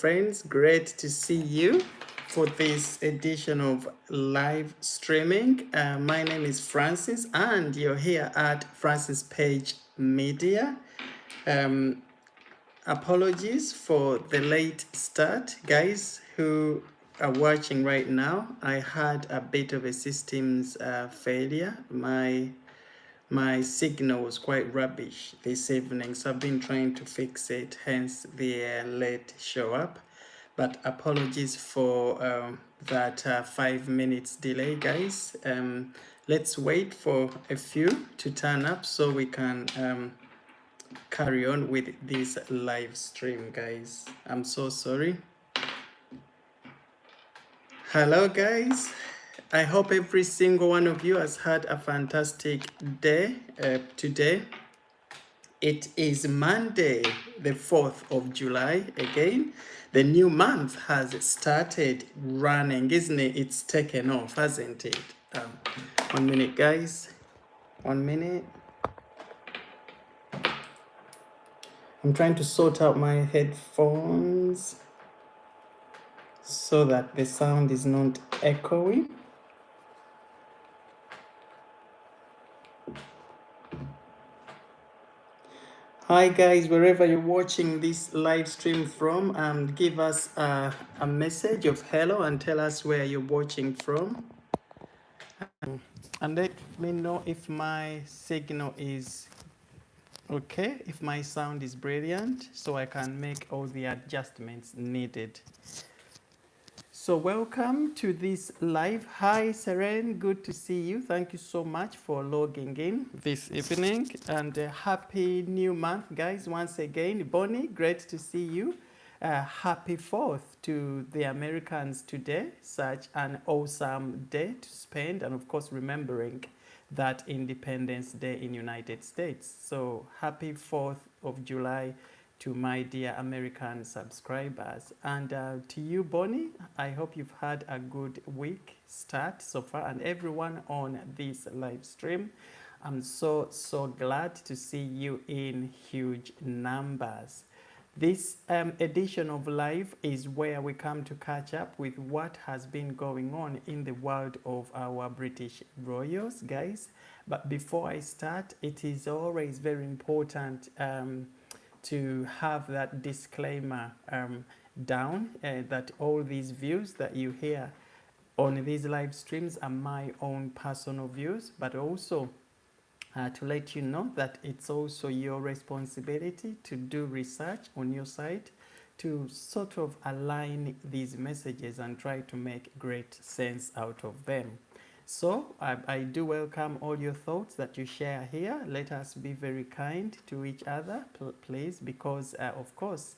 friends. Great to see you for this edition of live streaming. My name is Francis, and you're here at Francis Page Media. Um, Apologies for the late start, guys who are watching right now. I had a bit of a systems failure. My signal was quite rubbish this evening, so I've been trying to fix it, hence the late show up. But apologies for that 5 minutes delay, guys. Let's wait for a few to turn up so we can carry on with this live stream, guys. I'm so sorry. Hello, guys. I hope every single one of you has had a fantastic day today. It is Monday, the 4th of July again. The new month has started running, isn't it? It's taken off, hasn't it? 1 minute, guys. 1 minute. I'm trying to sort out my headphones so that the sound is not echoing. Hi guys, wherever you're watching this live stream from, give us a message of hello and tell us where you're watching from. And let me know if my signal is okay, if my sound is brilliant, so I can make all the adjustments needed. So welcome to this live. Hi Seren, good to see you. Thank you so much for logging in this evening, and happy new month, guys. Once again, Bonnie, great to see you. Happy 4th to the Americans today. Such an awesome day to spend, and of course remembering that Independence Day in United States. So happy 4th of July to my dear American subscribers. And to you, Bonnie, I hope you've had a good week start so far, and everyone on this live stream. I'm so glad to see you in huge numbers. This edition of Live is where we come to catch up with what has been going on in the world of our British royals, guys. But before I start, it is always very important to have that disclaimer down, that all these views that you hear on these live streams are my own personal views, but also to let you know that it's also your responsibility to do research on your site to sort of align these messages and try to make great sense out of them. So I do welcome all your thoughts that you share here. Let us be very kind to each other, please, because of course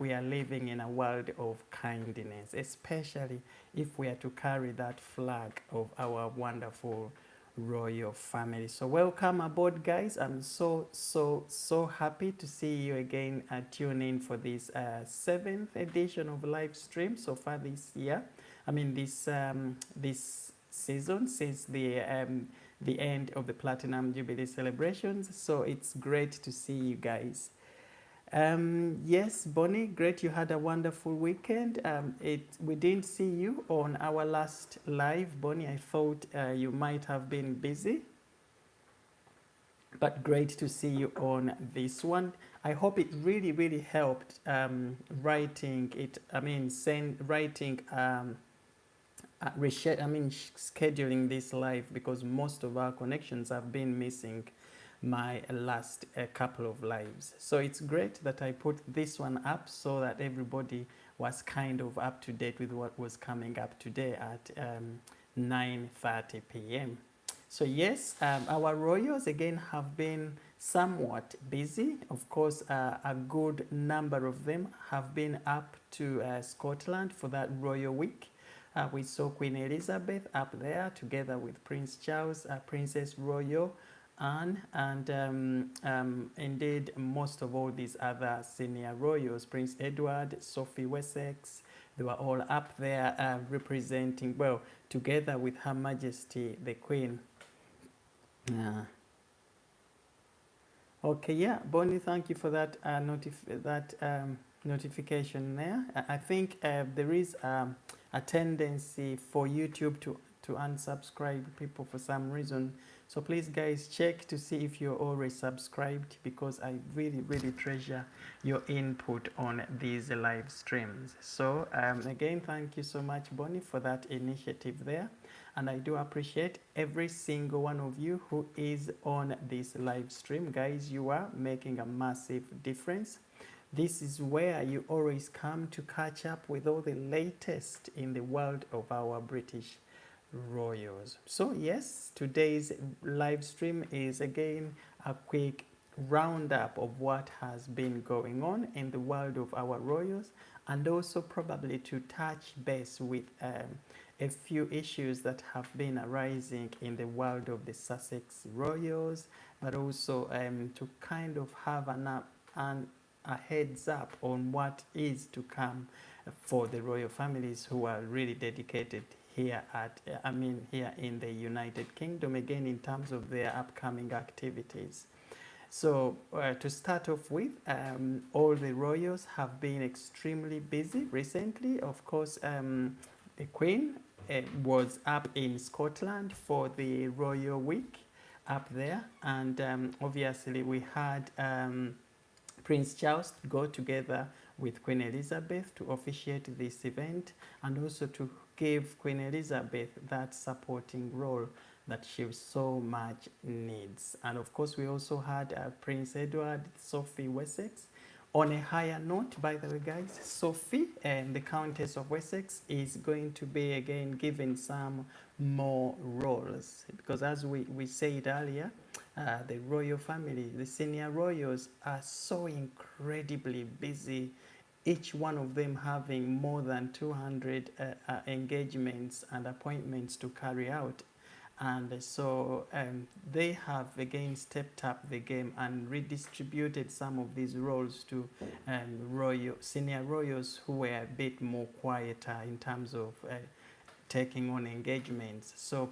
we are living in a world of kindness, especially if we are to carry that flag of our wonderful royal family. So welcome aboard, guys. I'm so happy to see you again tune in for this 7th edition of live stream so far this year. I mean this season, since the end of the Platinum Jubilee celebrations. So it's great to see you guys. Yes, Bonnie, great. You had a wonderful weekend. We didn't see you on our last live, Bonnie. I thought you might have been busy, but great to see you on this one. I hope it really helped writing it. I mean, scheduling this live, because most of our connections have been missing my last couple of lives. So it's great that I put this one up so that everybody was kind of up to date with what was coming up today at 9:30 p.m. So yes, our royals again have been somewhat busy. Of course, a good number of them have been up to Scotland for that royal week. We saw Queen Elizabeth up there together with Prince Charles, Princess Royal Anne, and indeed most of all these other senior royals, Prince Edward, Sophie Wessex, they were all up there representing, well, together with Her Majesty the Queen. Okay, yeah, Bonnie, thank you for that notification there. I think there is a tendency for YouTube to unsubscribe people for some reason. So please guys check to see if you're already subscribed, because I really really treasure your input on these live streams. So again, thank you so much, Bonnie, for that initiative there. And I do appreciate every single one of you who is on this live stream. Guys, you are making a massive difference. This is where you always come to catch up with all the latest in the world of our British royals. So yes, today's live stream is again a quick roundup of what has been going on in the world of our royals, and also probably to touch base with a few issues that have been arising in the world of the Sussex royals, but also to kind of have a heads up on what is to come for the royal families who are really dedicated here here in the United Kingdom, again in terms of their upcoming activities. So to start off with, all the royals have been extremely busy recently. Of course, the Queen was up in Scotland for the Royal Week up there, and obviously we had Prince Charles go together with Queen Elizabeth to officiate this event, and also to give Queen Elizabeth that supporting role that she so much needs. And of course, we also had Prince Edward, Sophie Wessex. On a higher note, by the way, guys, Sophie, the Countess of Wessex, is going to be again given some more roles, because as we said earlier, the royal family, the senior royals, are so incredibly busy, each one of them having more than 200 engagements and appointments to carry out. And so they have again stepped up the game and redistributed some of these roles to senior royals who were a bit more quieter in terms of taking on engagements. So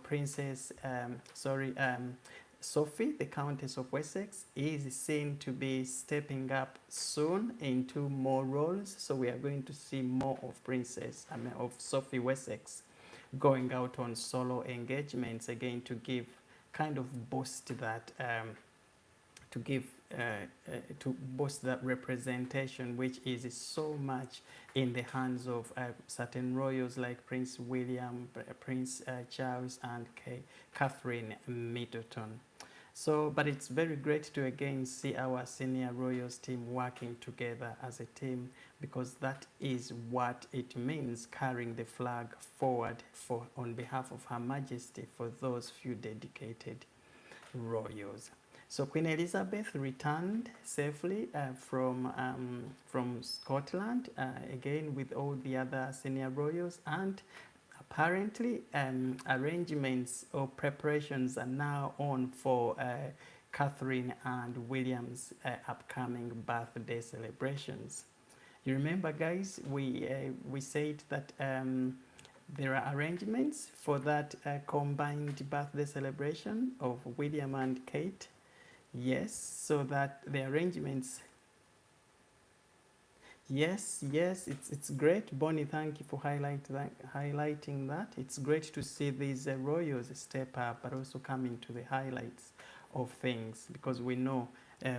Sophie, the Countess of Wessex, is seen to be stepping up soon into more roles. So we are going to see more of Sophie Wessex going out on solo engagements again, to give kind of boost that to boost that representation, which is so much in the hands of certain royals like Prince William, Prince Charles, and Catherine Middleton. So, but it's very great to again see our senior royals team working together as a team, because that is what it means, carrying the flag forward on behalf of Her Majesty for those few dedicated royals. So Queen Elizabeth returned safely from Scotland, again with all the other senior royals, and apparently arrangements or preparations are now on for Catherine and William's upcoming birthday celebrations. You remember, guys, we said that there are arrangements for that combined birthday celebration of William and Kate. Yes, so that the arrangements. Yes, it's great. Bonnie, thank you for highlighting that. It's great to see these royals step up, but also coming to the highlights of things, because we know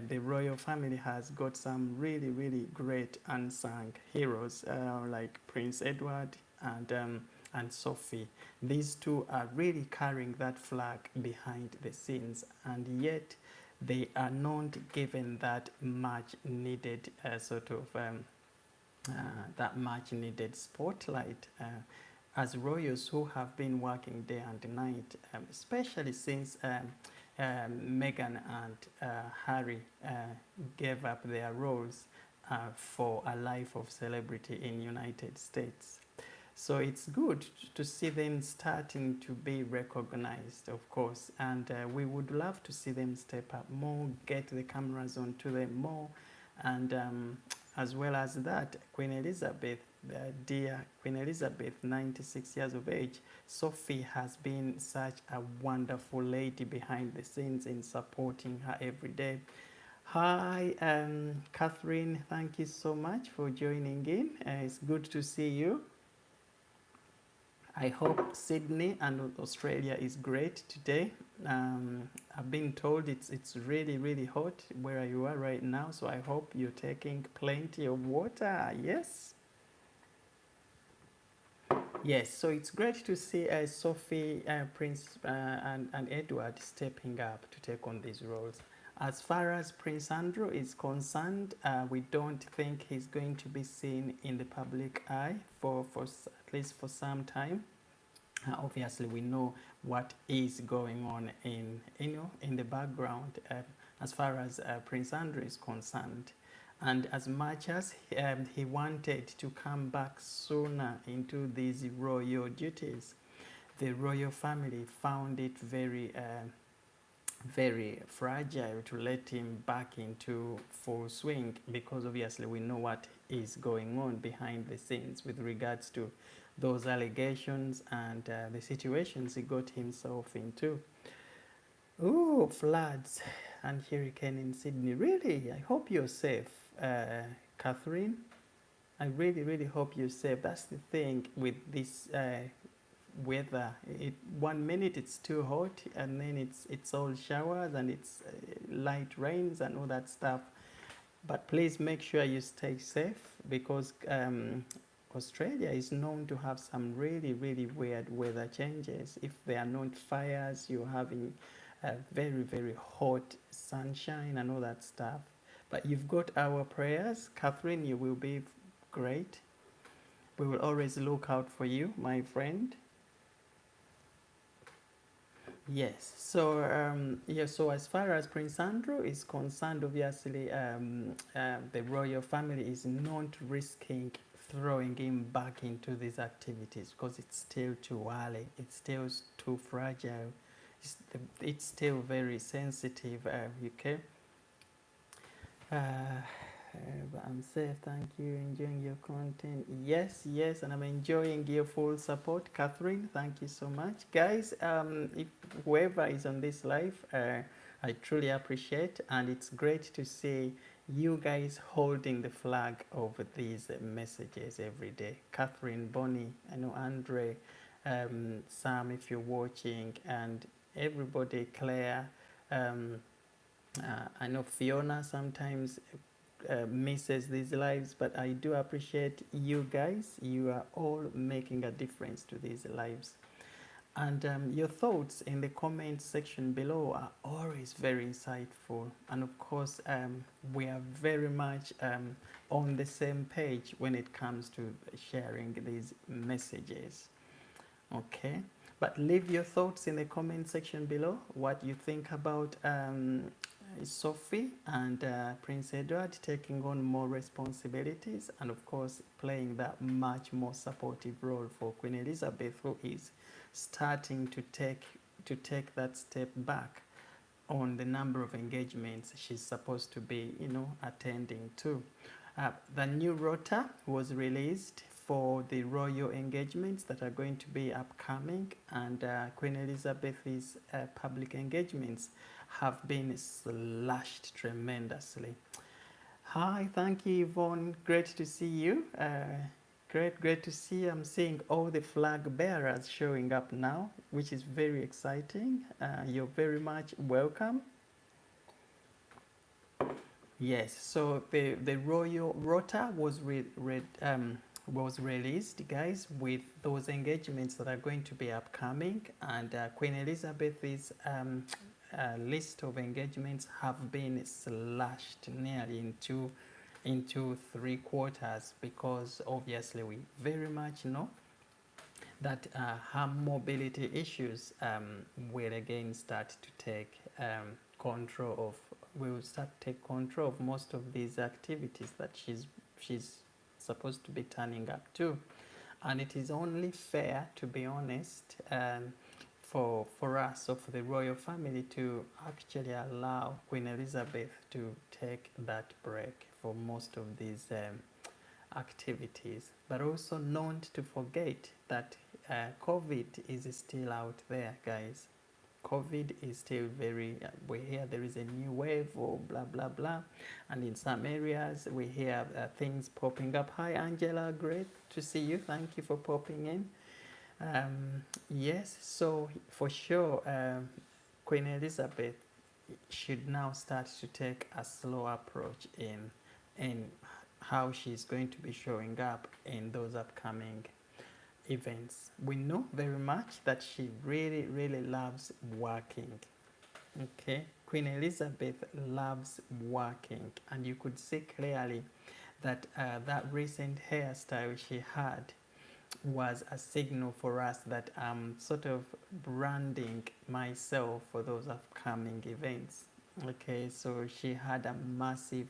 the royal family has got some really, really great unsung heroes like Prince Edward and Sophie. These two are really carrying that flag behind the scenes, and yet they are not given that much needed that much needed spotlight as royals who have been working day and night, especially since Meghan and Harry gave up their roles for a life of celebrity in United States. So it's good to see them starting to be recognized, of course, and we would love to see them step up more, get the cameras onto them more, and as well as that, Queen Elizabeth, dear Queen Elizabeth, 96 years of age, Sophie has been such a wonderful lady behind the scenes in supporting her every day. Hi, Catherine. Thank you so much for joining in. It's good to see you. I hope Sydney and Australia is great today. I've been told it's really hot where you are right now, so I hope you're taking plenty of water. Yes. Yes, so it's great to see Sophie, Prince, and Edward stepping up to take on these roles. As far as Prince Andrew is concerned, we don't think he's going to be seen in the public eye for at least for some time. Obviously, we know what is going on in the background as far as Prince Andrew is concerned. And as much as he wanted to come back sooner into these royal duties, the royal family found it very fragile to let him back into full swing, because obviously we know what is going on behind the scenes with regards to those allegations and the situations he got himself into. Ooh, floods and hurricane in Sydney. Really, I hope you're safe, Catherine. I really hope you're safe. That's the thing with this weather. One minute it's too hot, and then it's all showers and it's light rains and all that stuff. But please make sure you stay safe, because Australia is known to have some really weird weather changes. If there are not fires, you're having very hot sunshine and all that stuff. But you've got our prayers, Catherine. You will be great. We will always look out for you, my friend. Yes. So so as far as Prince Andrew is concerned, obviously the royal family is not risking throwing him back into these activities, because it's still too early. It's still too fragile. It's still very sensitive. Okay. I'm safe, thank you. Enjoying your content. Yes, and I'm enjoying your full support, Catherine. Thank you so much, guys. If whoever is on this live, I truly appreciate, and it's great to see you guys holding the flag of these messages every day. Catherine, Bonnie, I know Andre, Sam, if you're watching, and everybody, Claire. I know Fiona sometimes misses these lives, but I do appreciate you guys. You are all making a difference to these lives. And your thoughts in the comment section below are always very insightful. And of course, we are very much on the same page when it comes to sharing these messages. Okay, but leave your thoughts in the comment section below, what you think about Sophie and Prince Edward taking on more responsibilities, and of course playing that much more supportive role for Queen Elizabeth, who is starting to take that step back on the number of engagements she's supposed to be, attending to. The new rota was released for the royal engagements that are going to be upcoming, and Queen Elizabeth's public engagements have been slashed tremendously. Hi, thank you, Yvonne. Great to see you. Great to see you. I'm seeing all the flag bearers showing up now, which is very exciting. You're very much welcome. Yes, so the royal rota was released, guys, with those engagements that are going to be upcoming, and Queen Elizabeth's list of engagements have been slashed nearly into 3/4, because obviously we very much know that her mobility issues will again start to take control of will start to take control of most of these activities that she's supposed to be turning up to. And it is only fair, to be honest, for us, so for the royal family, to actually allow Queen Elizabeth to take that break for most of these activities, but also not to forget that COVID is still out there, guys. COVID is still very, we hear there is a new wave or blah, blah, blah. And in some areas, we hear things popping up. Hi, Angela, great to see you. Thank you for popping in. Yes, so for sure, Queen Elizabeth should now start to take a slow approach in how she's going to be showing up in those upcoming events. We know very much that she really, really loves working. Okay, Queen Elizabeth loves working, and you could see clearly that that recent hairstyle she had was a signal for us that I'm sort of branding myself for those upcoming events. Okay, so she had a massive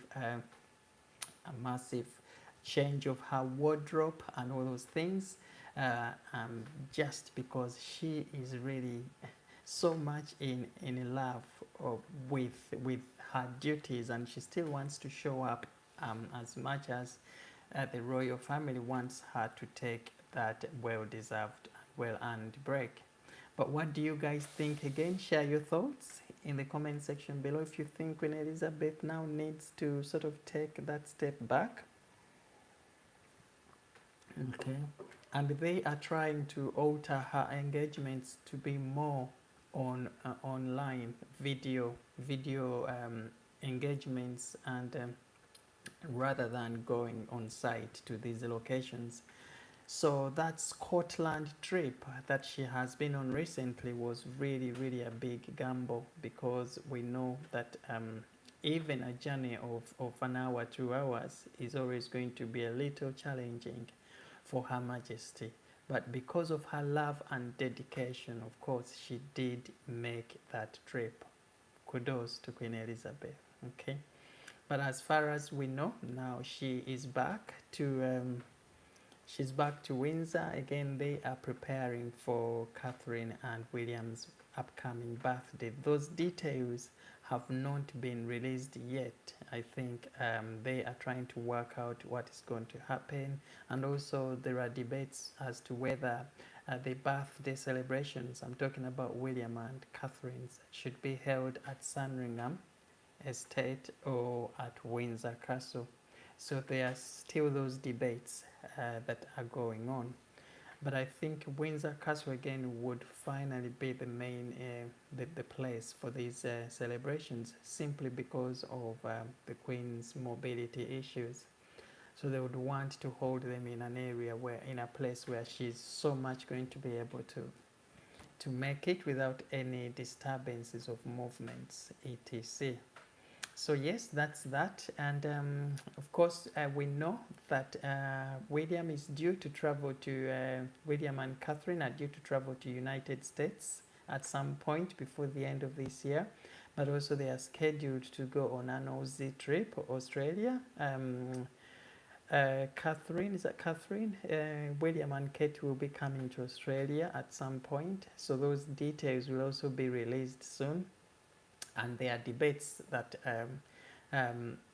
change of her wardrobe and all those things, just because she is really so much in love with her duties, and she still wants to show up as much as the royal family wants her to take that well-deserved, well-earned break. But what do you guys think? Again, share your thoughts in the comment section below if you think Queen Elizabeth now needs to sort of take that step back. Okay. And they are trying to alter her engagements to be more on online video engagements, and rather than going on site to these locations. So that Scotland trip that she has been on recently was really, really a big gamble, because we know that even a journey of an hour, 2 hours is always going to be a little challenging for Her Majesty. But because of her love and dedication, of course, she did make that trip. Kudos to Queen Elizabeth. Okay. But as far as we know, now she is back to she's back to Windsor. Again, they are preparing for Catherine and William's upcoming birthday. Those details have not been released yet. I think they are trying to work out what is going to happen. And also there are debates as to whether the birthday celebrations, I'm talking about William and Catherine's, should be held at Sandringham Estate or at Windsor Castle. So there are still those debates that are going on. But I think Windsor Castle again would finally be the main, the place for these celebrations, simply because of the Queen's mobility issues. So they would want to hold them in an area where, in a place where she's so much going to be able to make it without any disturbances of movements, etc. So yes, that's that. And of course, we know that William is due to travel to, William and Catherine are due to travel to United States at some point before the end of this year. But also they are scheduled to go on an Aussie trip, Australia. Catherine, is that Catherine? William and Kate will be coming to Australia at some point. So those details will also be released soon. And there are debates that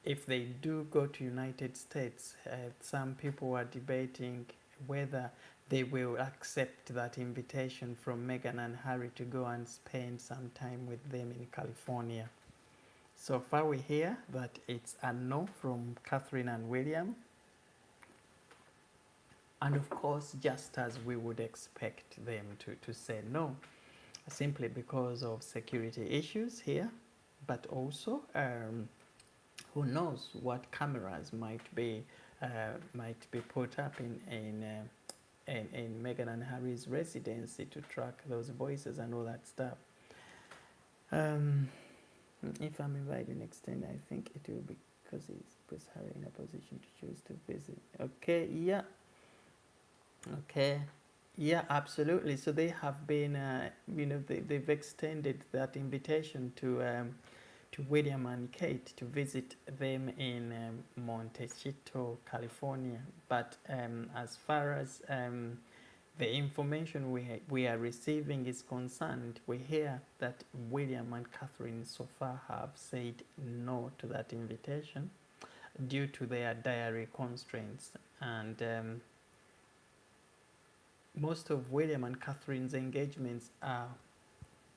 if they do go to United States, some people are debating whether they will accept that invitation from Meghan and Harry to go and spend some time with them in California. So far we hear that it's a no from Catherine and William. And of course, just as we would expect them to say no, simply because of security issues here, but also who knows what cameras might be put up in Meghan and Harry's residency to track those voices and all that stuff. If I'm invited next time, I think it will be because it puts Harry in a position to choose to visit. Okay, yeah. Okay. Yeah, absolutely. So they have been, they've extended that invitation to William and Kate to visit them in Montecito, California. But as far as the information we are receiving is concerned, we hear that William and Catherine so far have said no to that invitation due to their diary constraints. And most of William and Catherine's engagements are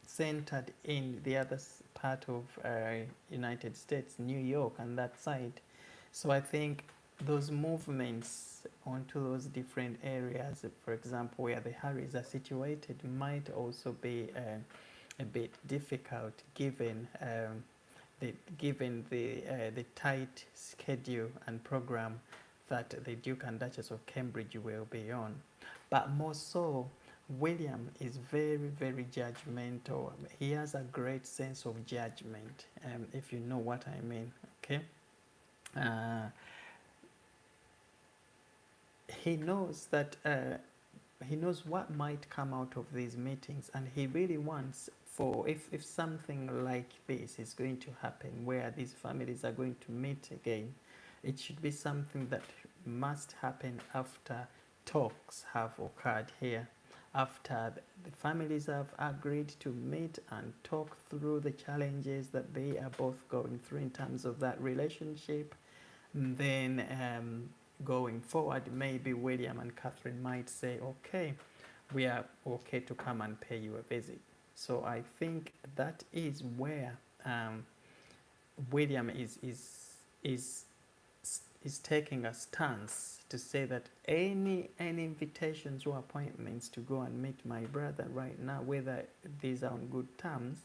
centered in the other part of United States, New York, and that side. So I think those movements onto those different areas, for example, where the Harrys are situated, might also be a bit difficult given the tight schedule and program that the Duke and Duchess of Cambridge will be on. But more so, William is very, very judgmental. He has a great sense of judgment, if you know what I mean. Okay. Uh, he knows that he knows what might come out of these meetings, and he really wants for if something like this is going to happen where these families are going to meet again, it should be something that must happen after talks have occurred here, after the families have agreed to meet and talk through the challenges that they are both going through in terms of that relationship. Then going forward, maybe William and Catherine might say, okay, we are okay to come and pay you a visit. So I think that is where William is taking a stance to say that any invitations or appointments to go and meet my brother right now, whether these are on good terms,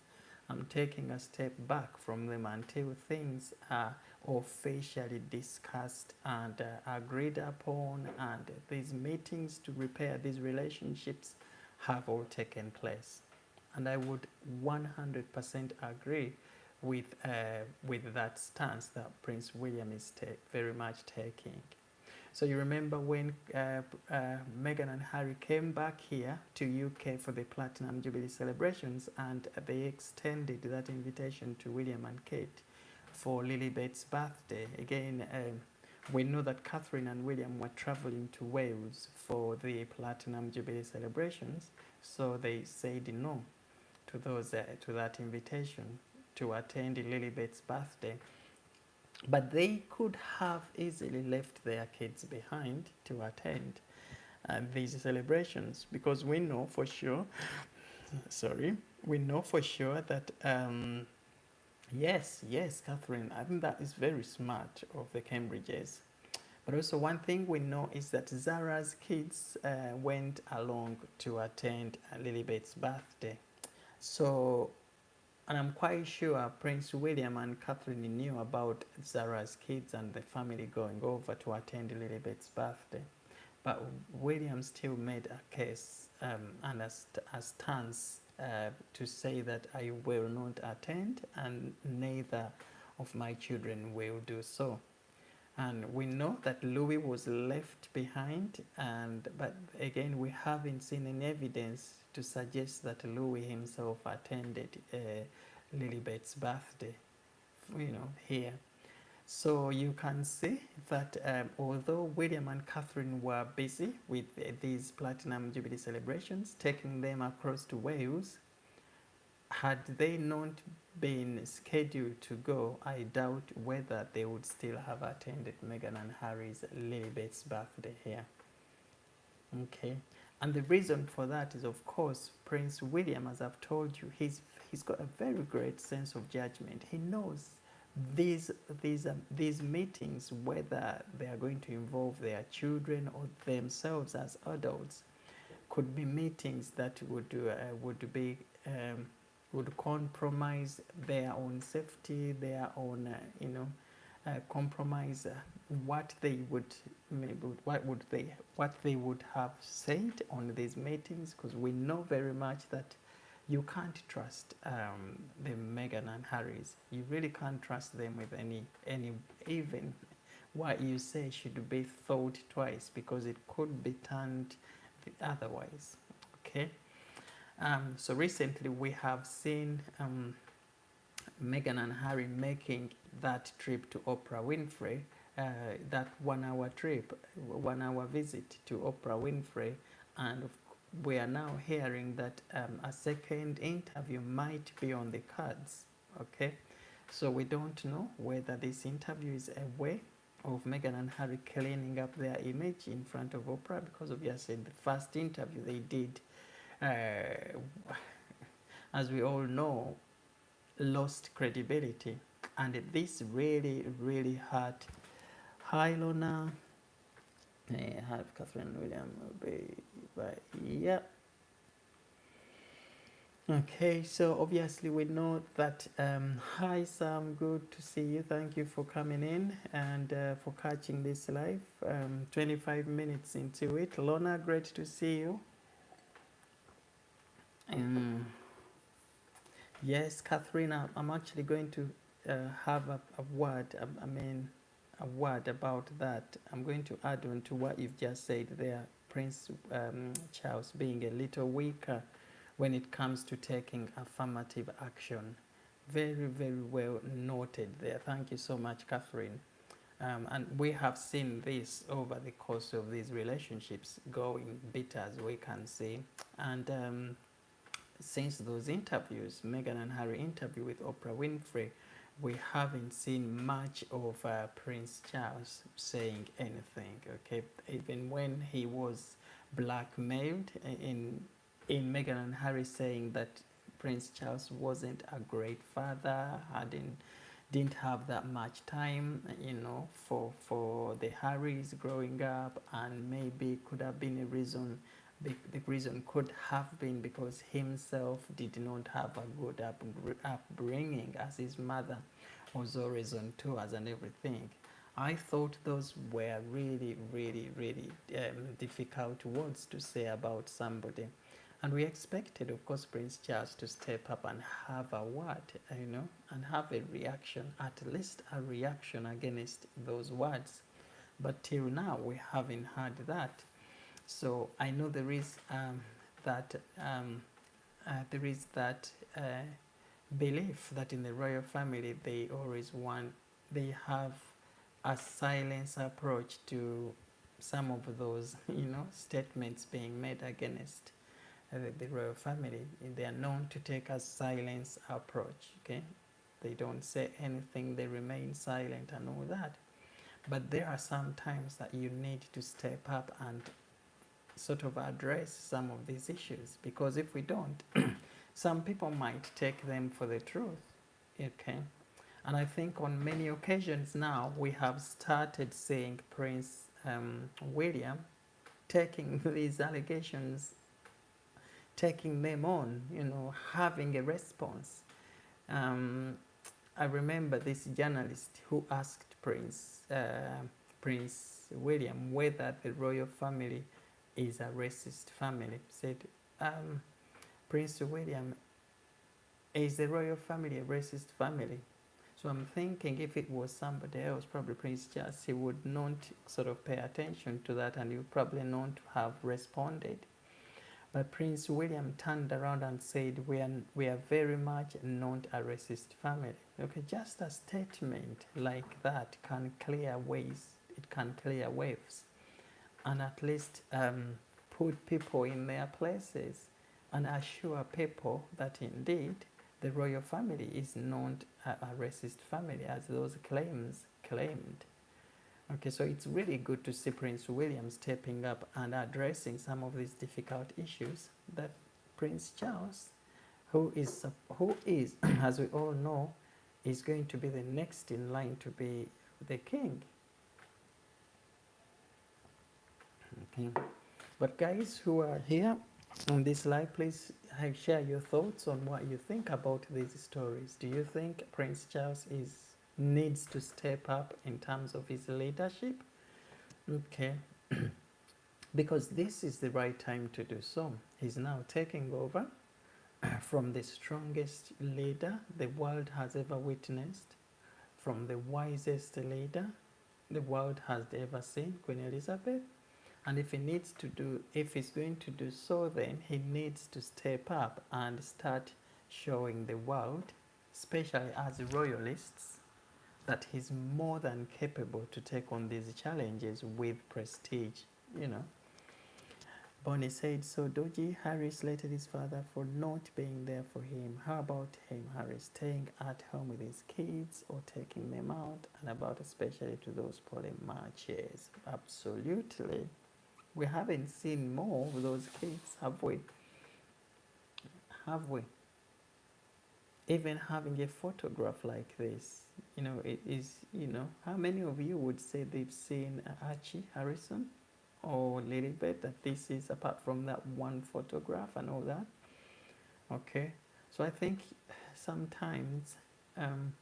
I'm taking a step back from them until things are officially discussed and agreed upon, and these meetings to repair these relationships have all taken place. And I would 100% agree with that stance that Prince William is very much taking. So you remember when Meghan and Harry came back here to UK for the Platinum Jubilee celebrations, and they extended that invitation to William and Kate for Lilibet's birthday. Again, we know that Catherine and William were traveling to Wales for the Platinum Jubilee celebrations, so they said no to that invitation to attend Lilibet's birthday. But they could have easily left their kids behind to attend these celebrations, because we know for sure, that yes, Catherine, I think that is very smart of the Cambridges. But also one thing we know is that Zara's kids went along to attend Lilibet's birthday. So, and I'm quite sure Prince William and Catherine knew about Zara's kids and the family going over to attend Lilibet's birthday. But William still made a case and a stance to say that I will not attend, and neither of my children will do so. And we know that Louis was left behind, but again, we haven't seen any evidence to suggest that Louis himself attended Lilibet's birthday, here. So you can see that although William and Catherine were busy with these Platinum Jubilee celebrations, taking them across to Wales, had they not been scheduled to go, I doubt whether they would still have attended Meghan and Harry's Lilibet's birthday here. Okay, and the reason for that is, of course, Prince William, as I've told you, he's got a very great sense of judgment. He knows these meetings, whether they are going to involve their children or themselves as adults, could be meetings that would compromise their own safety, their own, compromise what they would have said on these meetings, because we know very much that you can't trust the Meghan and Harrys. You really can't trust them with any even what you say should be thought twice, because it could be turned otherwise. Okay. So recently we have seen Meghan and Harry making that trip to Oprah Winfrey, that 1 hour trip, 1 hour visit to Oprah Winfrey, and we are now hearing that a second interview might be on the cards. Okay, so we don't know whether this interview is a way of Meghan and Harry cleaning up their image in front of Oprah, because obviously the first interview they did as we all know, lost credibility. And this really, really hurt. Hi, Lona. Have Catherine William. But yeah. Okay, so obviously we know that. Hi, Sam. Good to see you. Thank you for coming in and for catching this live. 25 minutes into it. Lona, great to see you. Yes, Catherine, I'm actually going to have a word, a word about that. I'm going to add on to what you've just said there, Prince Charles being a little weaker when it comes to taking affirmative action. Very, very well noted there. Thank you so much, Catherine. And we have seen this over the course of these relationships going bitter, as we can see. And since those interviews, Meghan and Harry interview with Oprah Winfrey, we haven't seen much of Prince Charles saying anything. Okay, even when he was blackmailed in Meghan and Harry saying that Prince Charles wasn't a great father, didn't have that much time, for the Harrys growing up, and maybe could have been a reason. The reason could have been because himself did not have a good upbringing, as his mother was always on tours and everything. I thought those were really, really, really difficult words to say about somebody. And we expected, of course, Prince Charles to step up and have a word, and have a reaction, at least a reaction against those words. But till now, we haven't had that. So I know there is that belief that in the royal family they have a silence approach to some of those statements being made against the royal family. They are known to take a silence approach. Okay, they don't say anything, they remain silent and all that. But there are some times that you need to step up and sort of address some of these issues, because if we don't, some people might take them for the truth. Okay, and I think on many occasions now we have started seeing Prince William taking these allegations, taking them on, having a response. I remember this journalist who asked Prince William whether the royal family is a racist family. Said, Prince William, is the royal family a racist family? So I'm thinking if it was somebody else, probably Prince Charles, he would not sort of pay attention to that, and he would probably not have responded. But Prince William turned around and said, we are very much not a racist family. Okay, just a statement like that can clear ways. It can clear waves, and at least put people in their places and assure people that indeed the royal family is not a racist family, as those claims claimed. Okay, so it's really good to see Prince William stepping up and addressing some of these difficult issues that Prince Charles, who is, as we all know, is going to be the next in line to be the king. Okay, but guys who are here on this live, please share your thoughts on what you think about these stories. Do you think Prince Charles needs to step up in terms of his leadership? Okay, because this is the right time to do so. He's now taking over from the strongest leader the world has ever witnessed, from the wisest leader the world has ever seen, Queen Elizabeth. And if he's going to do so, then he needs to step up and start showing the world, especially as royalists, that he's more than capable to take on these challenges with prestige, Bonnie said, so Doji, Harry slated his father for not being there for him. How about him, Harry, staying at home with his kids or taking them out? And about especially to those polling marches. Absolutely. We haven't seen more of those kids, have we? Have we? even having a photograph like this, it is, how many of you would say they've seen Archie Harrison or Lilibet, that this is apart from that one photograph and all that? Okay, so I think sometimes um,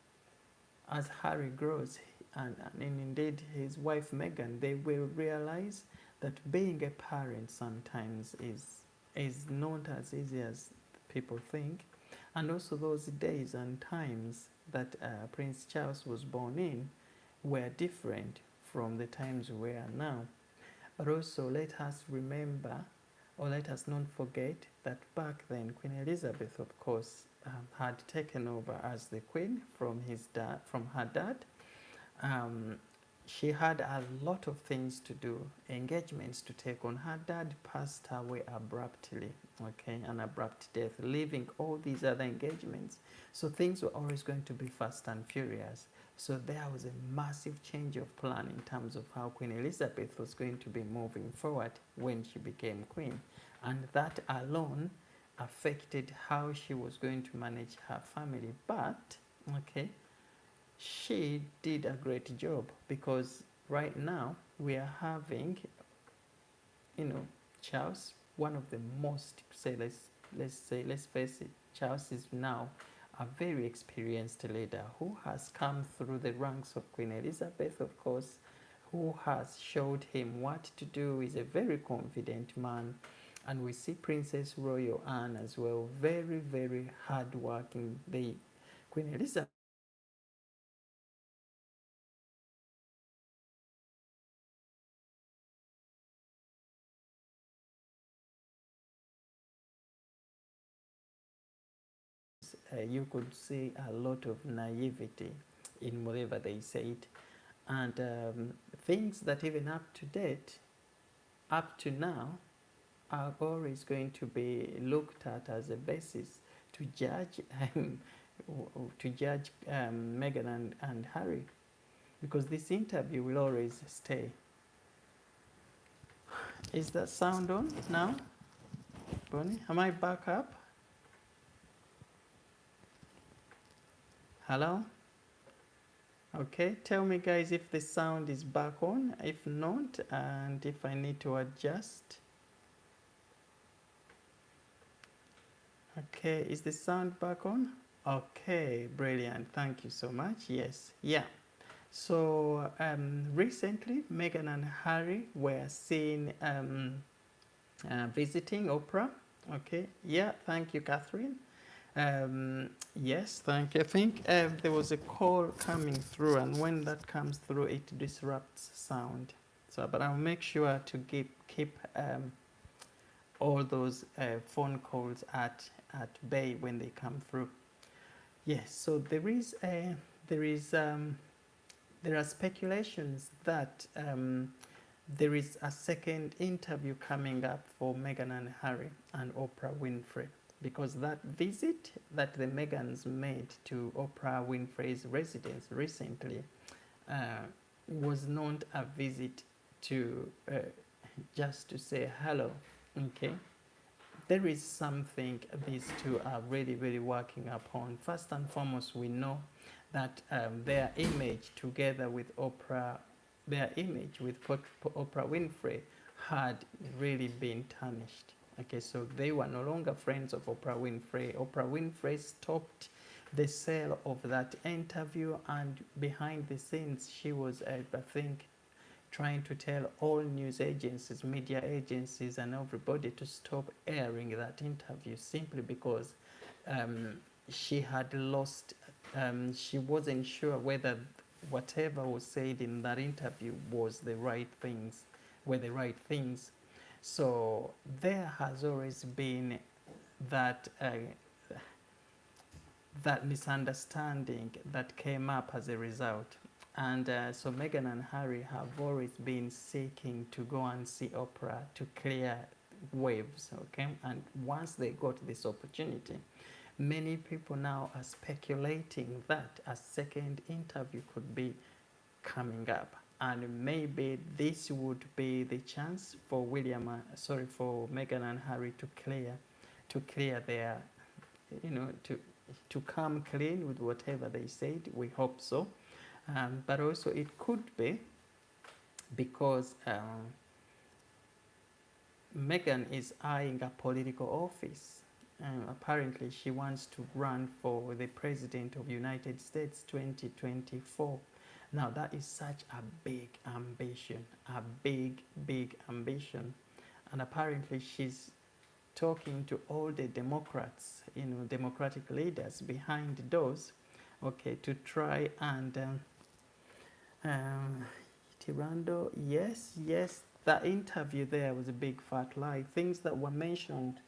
as Harry grows and indeed his wife Meghan, they will realize that being a parent sometimes is not as easy as people think. And also those days and times that Prince Charles was born in were different from the times we are now. But also let us remember, or let us not forget, that back then Queen Elizabeth, of course, had taken over as the queen from her dad. Um, she had a lot of things to do, engagements to take on. Her dad passed away abruptly, okay, an abrupt death, leaving all these other engagements. So things were always going to be fast and furious. So there was a massive change of plan in terms of how Queen Elizabeth was going to be moving forward when she became queen. And that alone affected how she was going to manage her family. But, okay, she did a great job, because right now we are having, you know, Charles, one of the most, let's face it, Charles is now a very experienced leader who has come through the ranks of Queen Elizabeth, of course, who has showed him what to do. Is a very confident man. And we see Princess Royal Anne as well, very, very hardworking. Queen Elizabeth you could see a lot of naivety in whatever they said. And things that even up to date, up to now, are always going to be looked at as a basis to judge Meghan and Harry, because this interview will always stay. Is that sound on now, Bonnie? Am I back up? Hello? Okay, tell me guys if the sound is back on, if not, and if I need to adjust. Okay, is the sound back on? Okay, brilliant, thank you so much. Yes, yeah. So recently, Meghan and Harry were seen visiting Oprah. Okay, yeah, thank you, Catherine. Yes, thank you. I think there was a call coming through, and when that comes through, it disrupts sound. So, but I'll make sure to keep all those phone calls at bay when they come through. Yes. So there is there are speculations that there is a second interview coming up for Meghan and Harry and Oprah Winfrey, because that visit that the Meghans made to Oprah Winfrey's residence recently uh, was not a visit to just to say hello. Okay, there is something these two are really, really working upon. First and foremost, we know that their image together with Oprah, their image with Oprah Winfrey had really been tarnished. Okay, so they were no longer friends of Oprah Winfrey. Oprah Winfrey stopped the sale of that interview, and behind the scenes, she was, I think, trying to tell all news agencies, media agencies, and everybody to stop airing that interview, simply because um, she had lost, she wasn't sure whether whatever was said in that interview was the right things, were the right things. So there has always been that that misunderstanding that came up as a result. And so Meghan and Harry have always been seeking to go and see Oprah to clear waves, okay? And once they got this opportunity, many people now are speculating that a second interview could be coming up. And maybe this would be the chance for for Meghan and Harry to clear their, to come clean with whatever they said. We hope so. But also it could be because Meghan is eyeing a political office. Apparently, she wants to run for the President of the United States 2024. Now, that is such a big ambition, a big, big ambition. And apparently, she's talking to all the Democrats, Democratic leaders behind doors, okay, to try and Tirando, yes, yes, that interview there was a big fat lie. Things that were mentioned,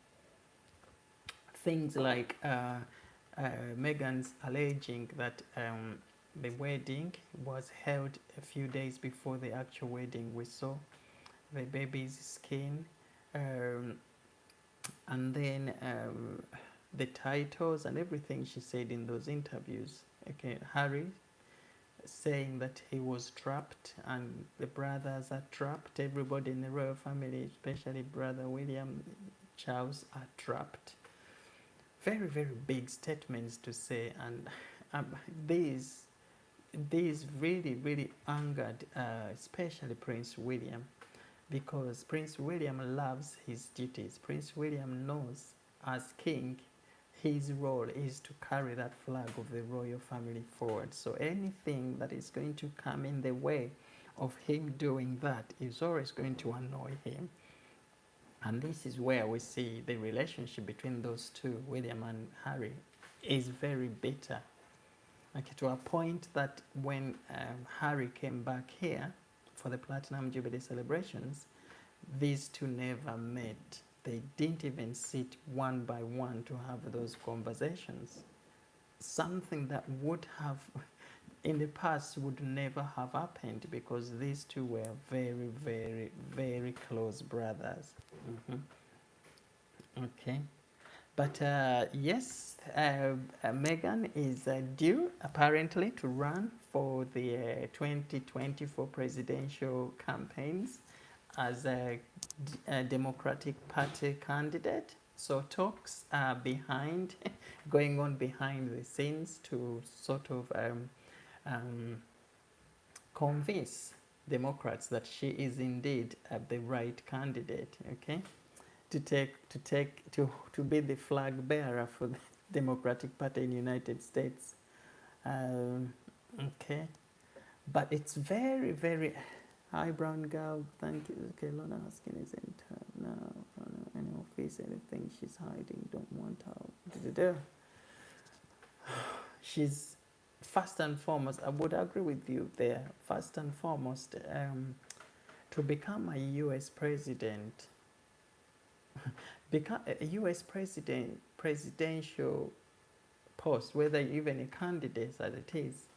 things like Megan's alleging that the wedding was held a few days before the actual wedding. We saw the baby's skin, and then the titles and everything she said in those interviews. Okay, Harry saying that he was trapped and the brothers are trapped. Everybody in the royal family, especially brother William, Charles, are trapped. Very, very big statements to say, and these really, really angered, especially Prince William, because Prince William loves his duties. Prince William knows, as king, his role is to carry that flag of the royal family forward. So anything that is going to come in the way of him doing that is always going to annoy him. And this is where we see the relationship between those two, William and Harry, is very bitter. Okay, to a point that when Harry came back here for the Platinum Jubilee celebrations, these two never met. They didn't even sit one by one to have those conversations. Something that would have, in the past, would never have happened because these two were very, very, very close brothers. Okay. But yes, Meghan is due apparently to run for the 2024 presidential campaigns as a Democratic Party candidate. So talks are going on behind the scenes to sort of convince Democrats that she is indeed the right candidate. Okay, to be the flag bearer for the Democratic Party in the United States. Okay, but it's very, very. Hi, brown girl. Thank you. Okay, Lona asking isn't her now. Any office, anything she's hiding. Don't want her. She's first and foremost. I would agree with you there. First and foremost, to become a U.S. president, become a U.S. presidential post, whether even a candidate as it is,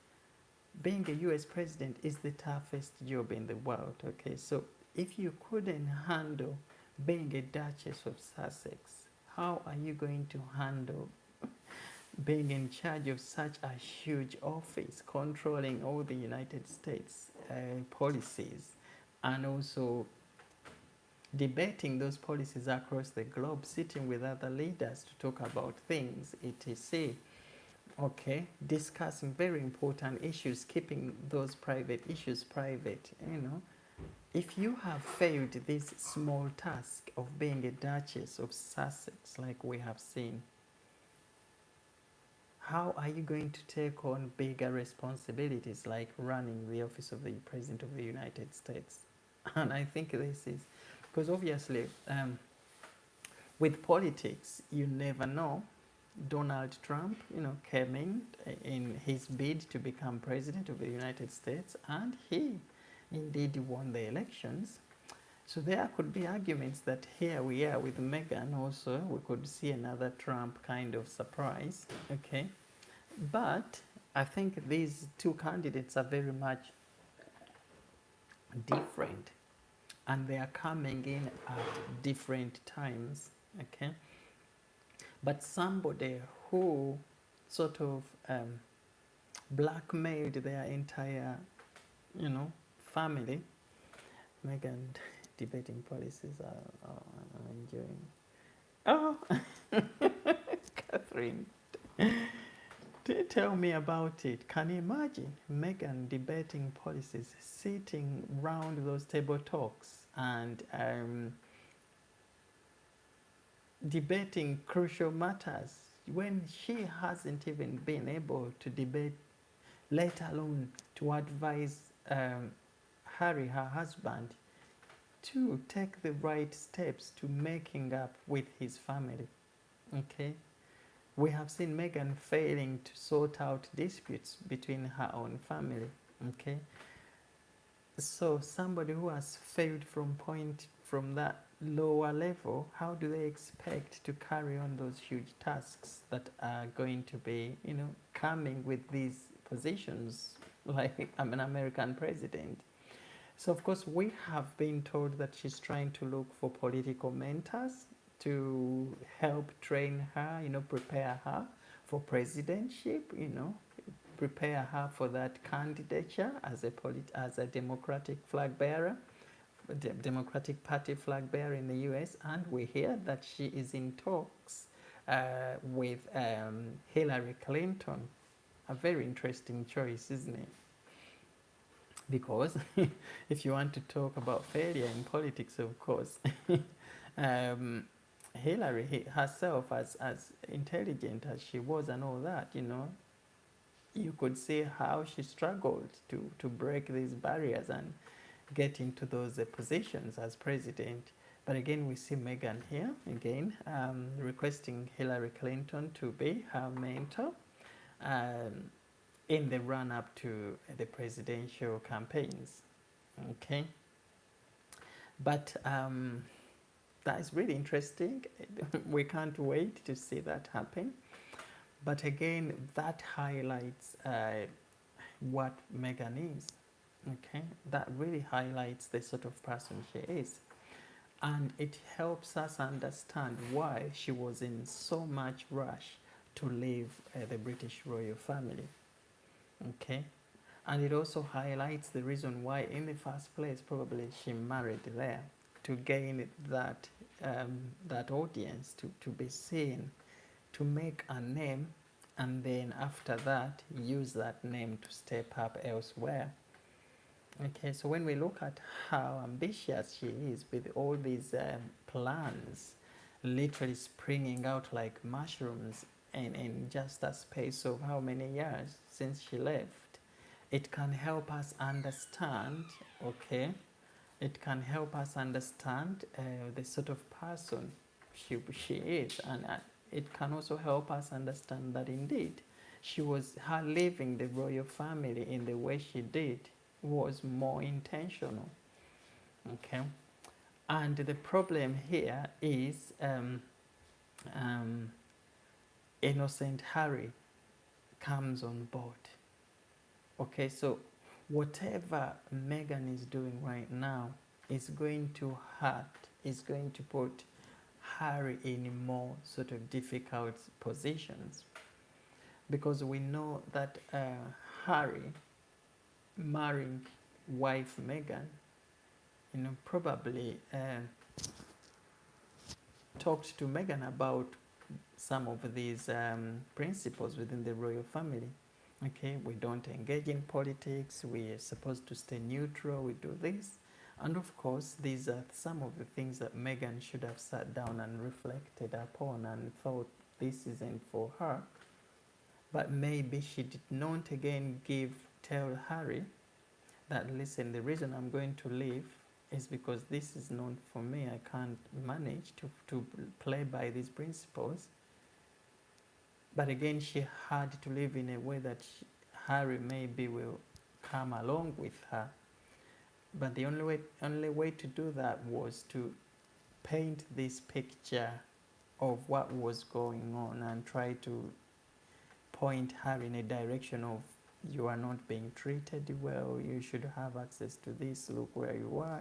being a U.S. president is the toughest job in the world, okay? So if you couldn't handle being a Duchess of Sussex, how are you going to handle being in charge of such a huge office, controlling all the United States policies, and also debating those policies across the globe, sitting with other leaders to talk about things, etc. Okay, discussing very important issues, keeping those private issues private, If you have failed this small task of being a Duchess of Sussex, like we have seen, how are you going to take on bigger responsibilities like running the office of the President of the United States? And I think this is, because obviously with politics, you never know. Donald Trump, came in his bid to become president of the United States, and he indeed won the elections. So there could be arguments that here we are with Meghan also, we could see another Trump kind of surprise, okay? But I think these two candidates are very much different, and they are coming in at different times, okay? But somebody who sort of blackmailed their entire, family. Meghan debating policies are enjoying. Oh, Catherine. Tell me about it. Can you imagine Meghan debating policies, sitting round those table talks and debating crucial matters when she hasn't even been able to debate, let alone to advise Harry, her husband, to take the right steps to making up with his family. Okay? We have seen Meghan failing to sort out disputes between her own family. Okay? So somebody who has failed from that lower level, how do they expect to carry on those huge tasks that are going to be, coming with these positions like I'm an American president? So of course we have been told that she's trying to look for political mentors to help train her, prepare her for presidentship, prepare her for that candidature as a Democratic flag bearer, the Democratic Party flag bearer in the US. And we hear that she is in talks with Hillary Clinton. A very interesting choice, isn't it? Because if you want to talk about failure in politics, of course, Hillary herself, as intelligent as she was and all that, you could see how she struggled to break these barriers and get into those positions as president. But again, we see Meghan here, again, requesting Hillary Clinton to be her mentor in the run-up to the presidential campaigns. Okay? But that is really interesting. We can't wait to see that happen. But again, that highlights what Meghan is. Okay, that really highlights the sort of person she is, and it helps us understand why she was in so much rush to leave the British royal family. Okay, and it also highlights the reason why, in the first place, probably she married there, to gain that that audience, to be seen, to make a name, and then after that use that name to step up elsewhere. Okay, so when we look at how ambitious she is with all these plans literally springing out like mushrooms in just a space of how many years since she left, it can help us understand, okay, it can help us understand the sort of person she is, and it can also help us understand that indeed her leaving the royal family in the way she did was more intentional. Okay, and the problem here is innocent Harry comes on board. Okay, so whatever Meghan is doing right now is going to hurt, is going to put Harry in more sort of difficult positions, because we know that Harry marrying wife Meghan, probably talked to Meghan about some of these principles within the royal family. Okay, we don't engage in politics, we're supposed to stay neutral, we do this. And of course, these are some of the things that Meghan should have sat down and reflected upon and thought this isn't for her. But maybe she did not again tell Harry that, listen, the reason I'm going to leave is because this is not for me. I can't manage to play by these principles. But again, she had to live in a way that Harry maybe will come along with her. But the only way to do that was to paint this picture of what was going on and try to point her in a direction of, you are not being treated well, you should have access to this, look where you are,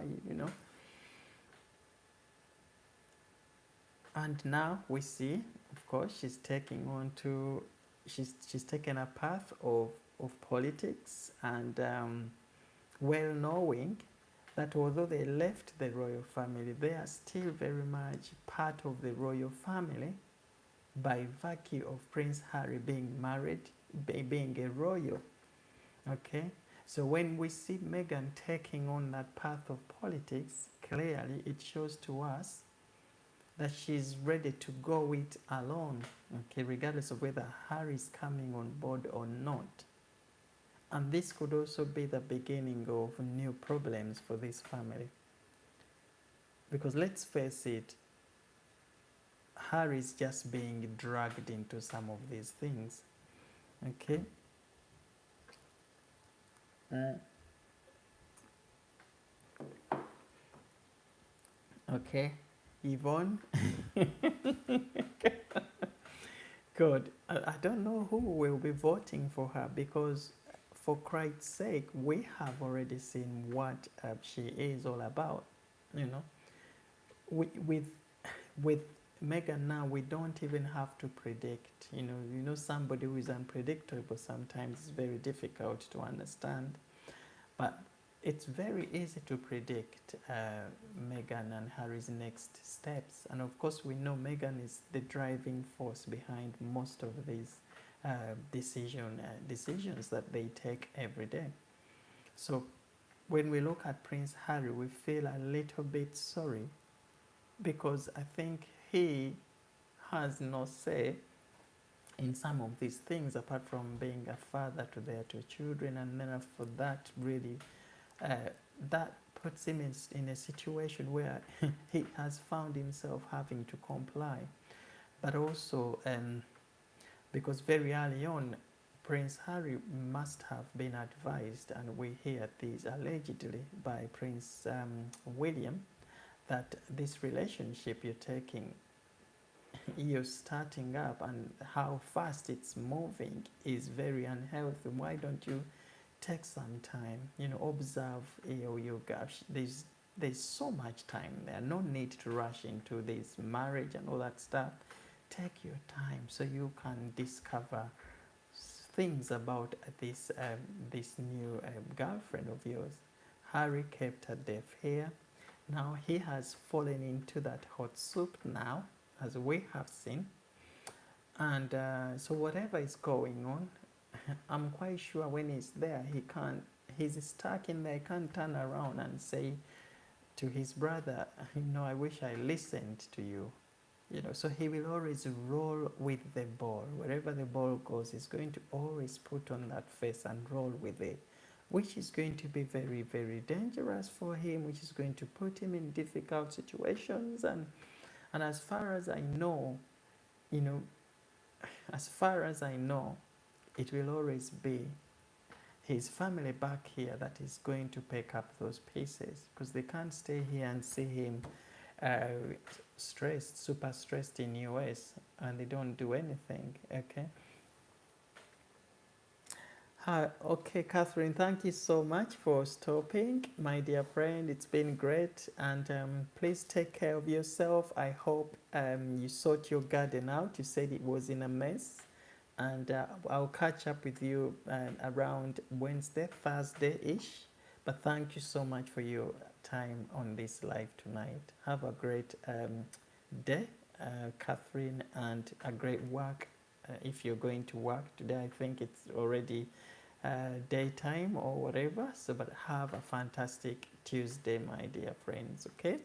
And now we see, of course, she's taken a path of politics, and well knowing that although they left the royal family, they are still very much part of the royal family by virtue of Prince Harry being married, being a royal. Okay, so when we see Meghan taking on that path of politics, clearly it shows to us that she's ready to go it alone, okay, regardless of whether Harry is coming on board or not. And this could also be the beginning of new problems for this family. Because let's face it, Harry is just being dragged into some of these things, okay? Okay, Yvonne. Good. I don't know who will be voting for her because, for Christ's sake, we have already seen what she is all about. You know, with with Meghan now, we don't even have to predict. You know, somebody who is unpredictable sometimes is very difficult to understand. But it's very easy to predict Meghan and Harry's next steps. And of course, we know Meghan is the driving force behind most of these decisions that they take every day. So when we look at Prince Harry, we feel a little bit sorry because I think he has no say in some of these things apart from being a father to their two children, and then for that really that puts him in a situation where he has found himself having to comply. But also because very early on Prince Harry must have been advised, and we hear this allegedly by Prince William, that this relationship you're starting up and how fast it's moving is very unhealthy. Why don't you take some time, observe your gosh, there's so much time there, no need to rush into this marriage and all that stuff. Take your time so you can discover things about this new girlfriend of yours. Harry kept a deaf ear. Now he has fallen into that hot soup now, as we have seen. And so whatever is going on, I'm quite sure when he's there, he's stuck in there, he can't turn around and say to his brother, I wish I listened to you. So he will always roll with the ball. Wherever the ball goes, he's going to always put on that face and roll with it, which is going to be very, very dangerous for him, which is going to put him in difficult situations. And as far as I know, it will always be his family back here that is going to pick up those pieces, because they can't stay here and see him stressed, super stressed in US, and they don't do anything. Okay. Okay, Catherine, thank you so much for stopping, my dear friend. It's been great, and please take care of yourself. I hope you sort your garden out. You said it was in a mess, and I'll catch up with you around Wednesday, Thursday-ish. But thank you so much for your time on this live tonight. Have a great day, Catherine, and a great work. If you're going to work today, I think it's already daytime or whatever. So, but have a fantastic Tuesday, my dear friends. Okay.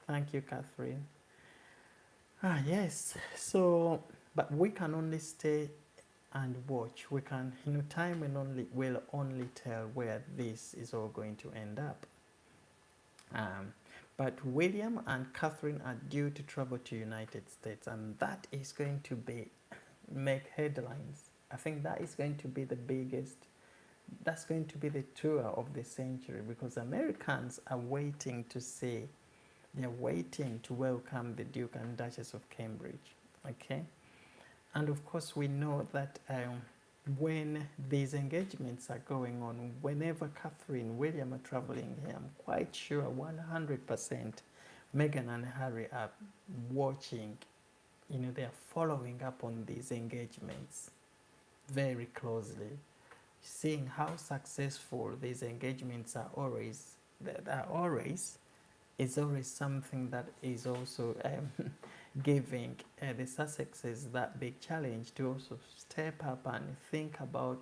Thank you, Catherine. Yes. So, but we can only stay and watch. We can, time will only tell where this is all going to end up. But William and Catherine are due to travel to United States, and that is going to make headlines. I think that is going to be the biggest. That's going to be the tour of the century, because Americans are waiting to see. They're waiting to welcome the Duke and Duchess of Cambridge. Okay, and of course we know that when these engagements are going on, whenever Catherine and William are traveling here, I'm quite sure 100% Meghan and Harry are watching. They're following up on these engagements very closely, seeing how successful these engagements are always. Is always something that is also giving the Sussexes that big challenge to also step up and think about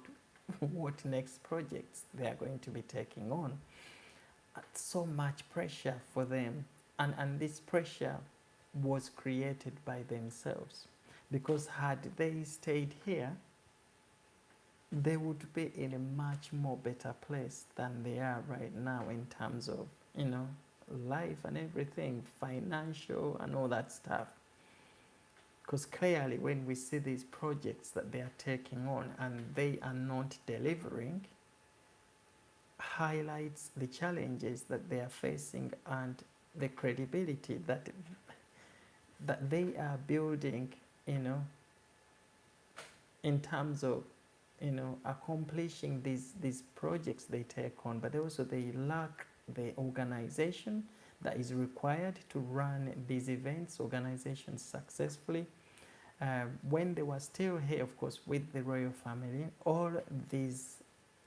what next projects they are going to be taking on. So much pressure for them, and this pressure was created by themselves, because had they stayed here, they would be in a much more better place than they are right now in terms of, life and everything, financial and all that stuff. Because clearly, when we see these projects that they are taking on and they are not delivering, highlights the challenges that they are facing and the credibility that they are building, in terms of, accomplishing these projects they take on. But also they lack the organization that is required to run these events, organizations successfully. When they were still here, of course, with the royal family, all these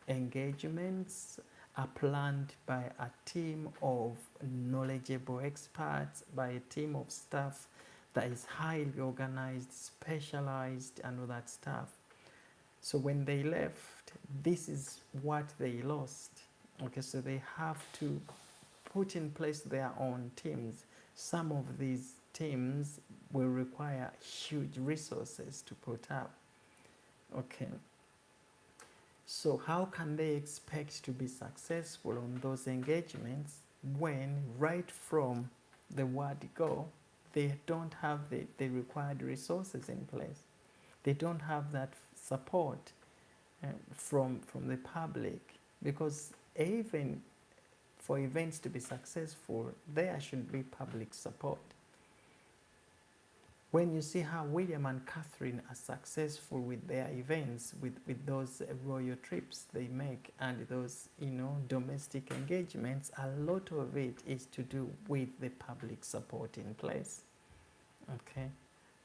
engagements are planned by a team of knowledgeable experts, by a team of staff that is highly organized, specialized, and all that stuff. So when they left, this is what they lost. Okay, so they have to put in place their own teams. Some of these teams will require huge resources to put up. Okay. So how can they expect to be successful on those engagements when right from the word go, they don't have the required resources in place? They don't have that support from the public, because even for events to be successful, there should be public support. When you see how William and Catherine are successful with their events, with those royal trips they make and those, domestic engagements, a lot of it is to do with the public support in place. Okay?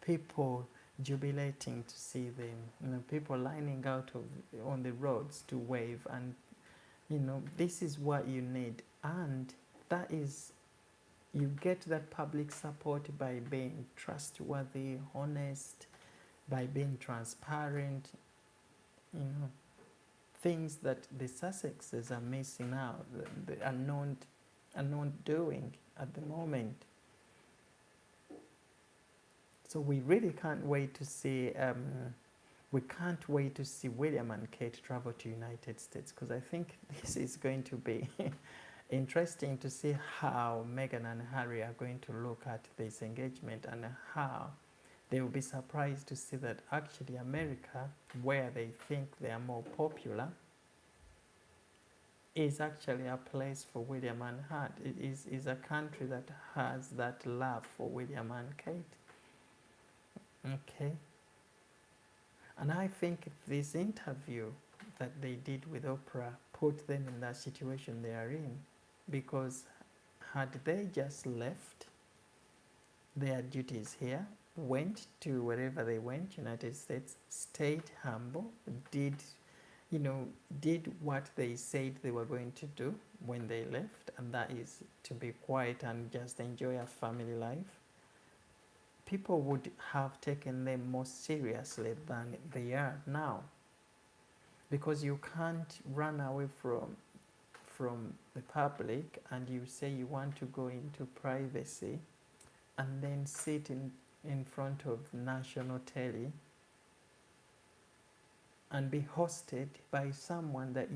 People jubilating to see them, people lining out on the roads to wave, and, this is what you need. And that is, you get that public support by being trustworthy, honest, by being transparent, things that the Sussexes are missing out, are not doing at the moment. So we really can't wait to see, William and Kate travel to United States, because I think this is going to be interesting to see how Meghan and Harry are going to look at this engagement, and how they will be surprised to see that actually America, where they think they are more popular, is actually a place for William and Harry. It is a country that has that love for William and Kate. Okay. And I think this interview that they did with Oprah put them in that situation they are in, because had they just left their duties here, went to wherever they went, United States, stayed humble, did what they said they were going to do when they left, and that is to be quiet and just enjoy a family life, people would have taken them more seriously than they are now. Because you can't run away from the public, and you say you want to go into privacy and then sit in front of national telly and be hosted by someone that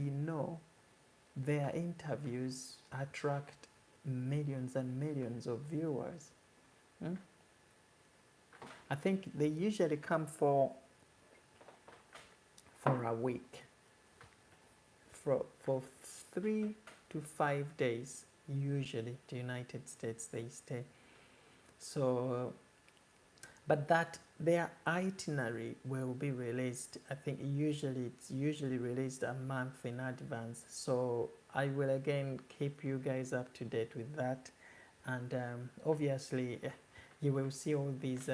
their interviews attract millions and millions of viewers. I think they usually come for a week. For 3 to 5 days, usually, to United States they stay. So, but that their itinerary will be released, I think it's usually released a month in advance. So I will again keep you guys up to date with that. And obviously, you will see all these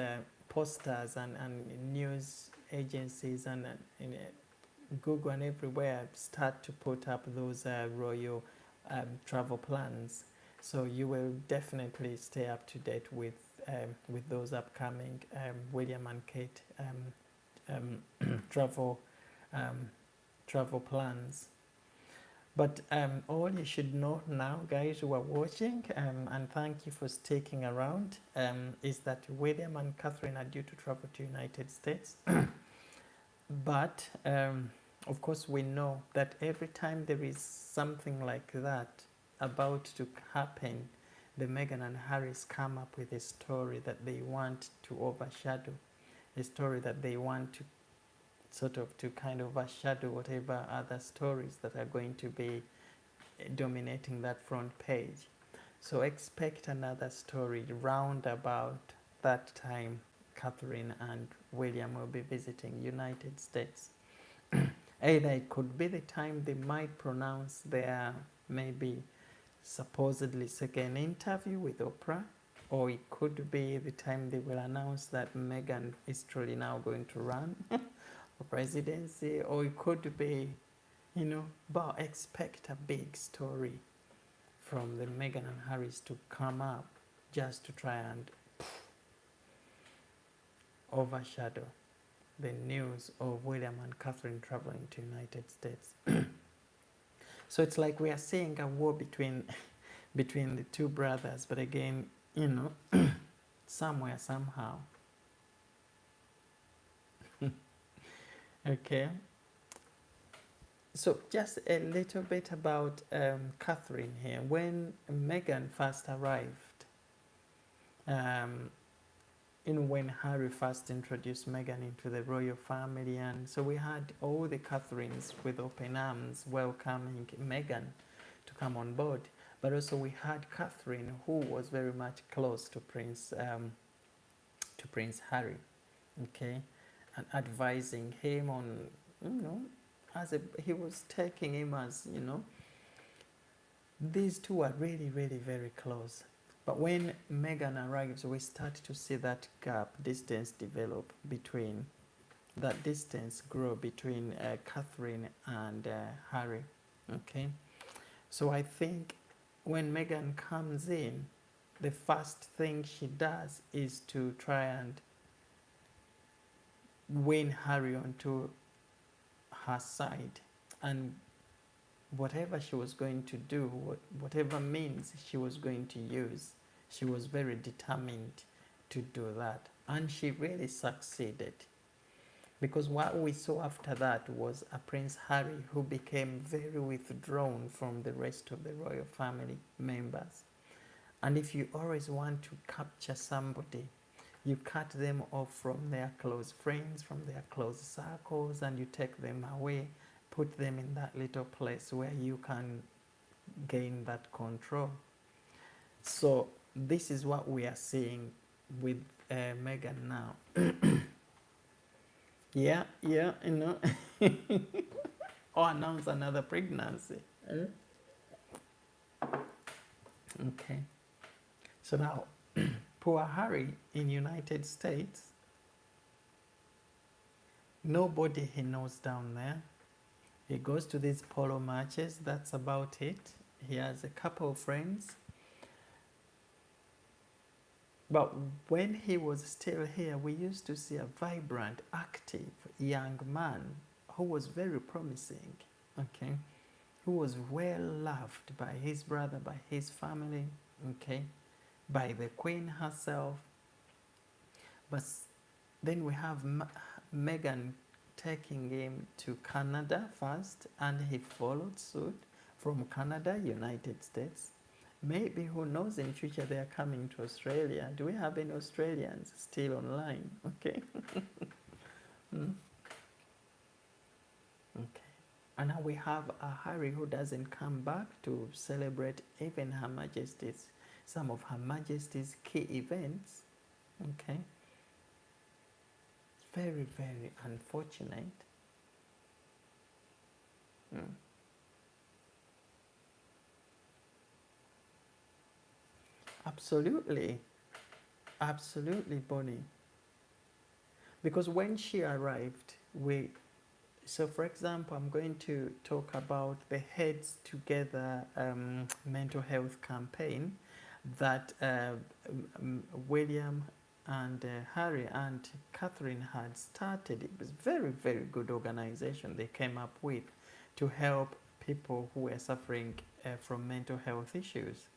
posters and news agencies and Google and everywhere start to put up those royal travel plans. So you will definitely stay up to date with with those upcoming William and Kate travel travel plans. But all you should know now, guys who are watching, and thank you for sticking around, is that William and Catherine are due to travel to United States. But of course, we know that every time there is something like that about to happen, the Meghan and Harrys come up with a story that they want to overshadow, a story that they want to sort of to kind of overshadow whatever other stories that are going to be dominating that front page. So expect another story round about that time Catherine and William will be visiting United States. Either it could be the time they might pronounce their maybe supposedly second interview with Oprah, or it could be the time they will announce that Meghan is truly now going to run for presidency, or it could be, but expect a big story from the Meghan and Harrys to come up just to try and overshadow the news of William and Catherine traveling to United States. So it's like we are seeing a war between the two brothers, but again, somewhere, somehow. Okay. So just a little bit about Catherine here. When Meghan first arrived, when Harry first introduced Meghan into the royal family, and so we had all the Catherines with open arms welcoming Meghan to come on board. But also we had Catherine, who was very much close to Prince Harry, okay, and advising him on, he was taking him as, these two are really, really very close. But when Meghan arrives, we start to see that distance develop between, grow between Catherine and Harry, okay? So I think when Meghan comes in, the first thing she does is to try and win Harry onto her side, and whatever she was going to do, whatever means she was going to use, she was very determined to do that, and she really succeeded, because what we saw after that was a Prince Harry who became very withdrawn from the rest of the royal family members. And if you always want to capture somebody, you cut them off from their close friends, from their close circles, and you take them away, put them in that little place where you can gain that control. So this is what we are seeing with Meghan now. yeah, or announce another pregnancy. Okay. So now, poor Harry in United States, nobody he knows down there. He goes to these polo matches, that's about it. He has a couple of friends. But when he was still here, we used to see a vibrant, active young man who was very promising, okay? Who was well loved by his brother, by his family, okay? By the Queen herself. But then we have Meghan taking him to Canada first, and he followed suit from Canada, United States. Maybe, who knows, in future they are coming to Australia. Do we have any Australians still online? Okay. Okay. And now we have a Harry who doesn't come back to celebrate even Her Majesty's, some of Her Majesty's key events. Okay. Very, very unfortunate. Absolutely. Absolutely, Bonnie. Because when she arrived, so for example, I'm going to talk about the Heads Together mental health campaign. that William and Harry and Catherine had started. It was very, very good organization they came up with to help people who were suffering from mental health issues.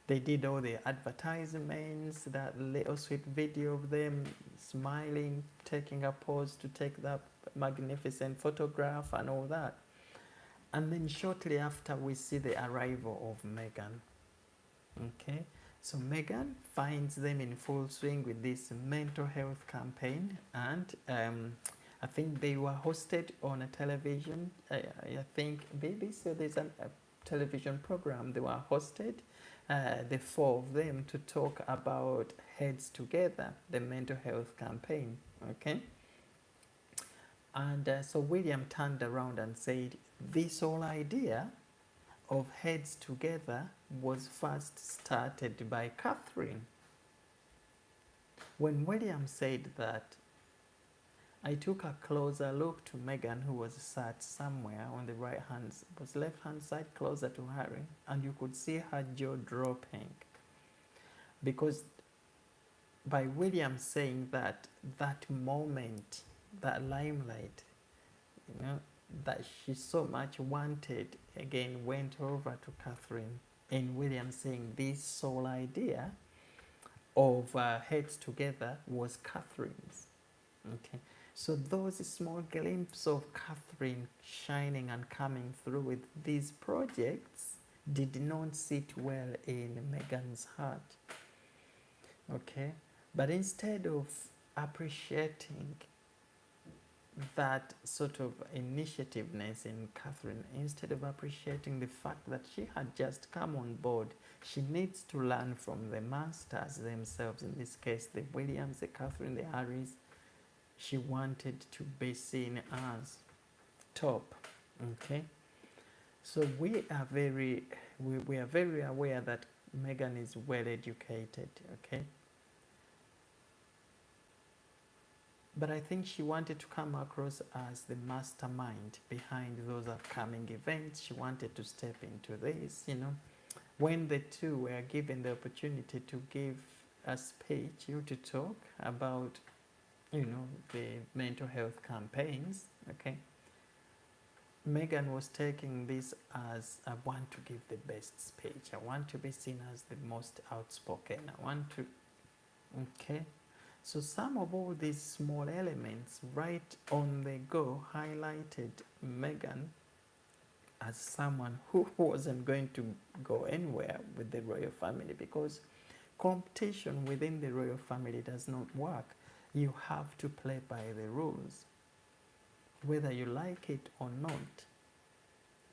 They did all the advertisements, that little sweet video of them smiling, taking a pose to take that magnificent photograph and all that. And then shortly after, we see the arrival of Meghan. Okay, so Meghan finds them in full swing with this mental health campaign, and I think they were hosted on a television. I think BBC, there's a television program they were hosted, the four of them, to talk about Heads Together, the mental health campaign. Okay, and so William turned around and said, this whole idea of Heads Together was first started by Catherine. When William said that, I took a closer look to Meghan, who was sat somewhere on the right hand, was left hand side closer to Harry, and you could see her jaw dropping. Because by William saying that, that moment, that limelight, you know, that she so much wanted, again went over to Catherine, and William saying this sole idea of Heads Together was Catherine's. Okay, so those small glimpses of Catherine shining and coming through with these projects did not sit well in Meghan's heart. Okay, but instead of appreciating that sort of initiativeness in Catherine, instead of appreciating the fact that she had just come on board, she needs to learn from the masters themselves, in this case the Williams, the Catherine, the Harrys. She wanted to be seen as top. Okay, so we are very aware that Meghan is well educated. Okay, but I think she wanted to come across as the mastermind behind those upcoming events. She wanted to step into this, you know. When the two were given the opportunity to give a speech, to talk about, you know, the mental health campaigns, okay, Meghan was taking this as, I want to give the best speech. I want to be seen as the most outspoken. I want to, okay. So some of all these small elements right on the go highlighted Meghan as someone who wasn't going to go anywhere with the royal family, because competition within the royal family does not work. You have to play by the rules, whether you like it or not.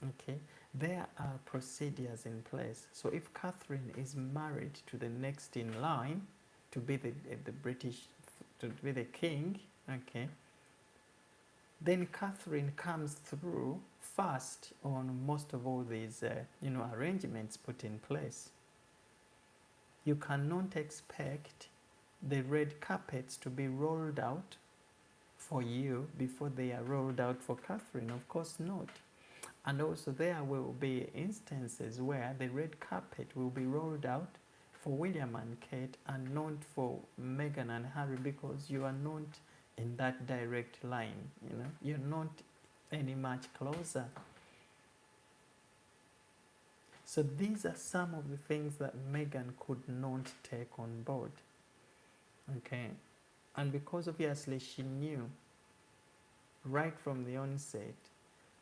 Okay, there are procedures in place. So if Catherine is married to the next in line to be the British, to be the king, okay, then Catherine comes through first on most of all these, arrangements put in place. You cannot expect the red carpets to be rolled out for you before they are rolled out for Catherine. Of course not. And also there will be instances where the red carpet will be rolled out for William and Kate and not for Meghan and Harry, because you are not in that direct line, you know, you're not any much closer. So these are some of the things that Meghan could not take on board. Okay, and because obviously she knew right from the onset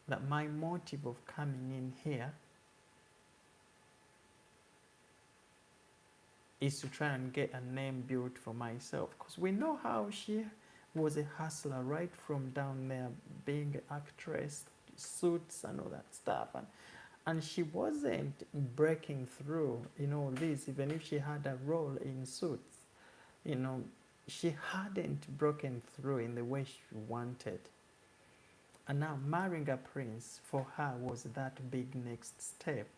that my motive of coming in here is to try and get a name built for myself, because we know how she was a hustler right from down there, being an actress, suits and all that stuff, and she wasn't breaking through in all this. Even if she had a role in Suits, you know, she hadn't broken through in the way she wanted. And now marrying a prince for her was that big next step.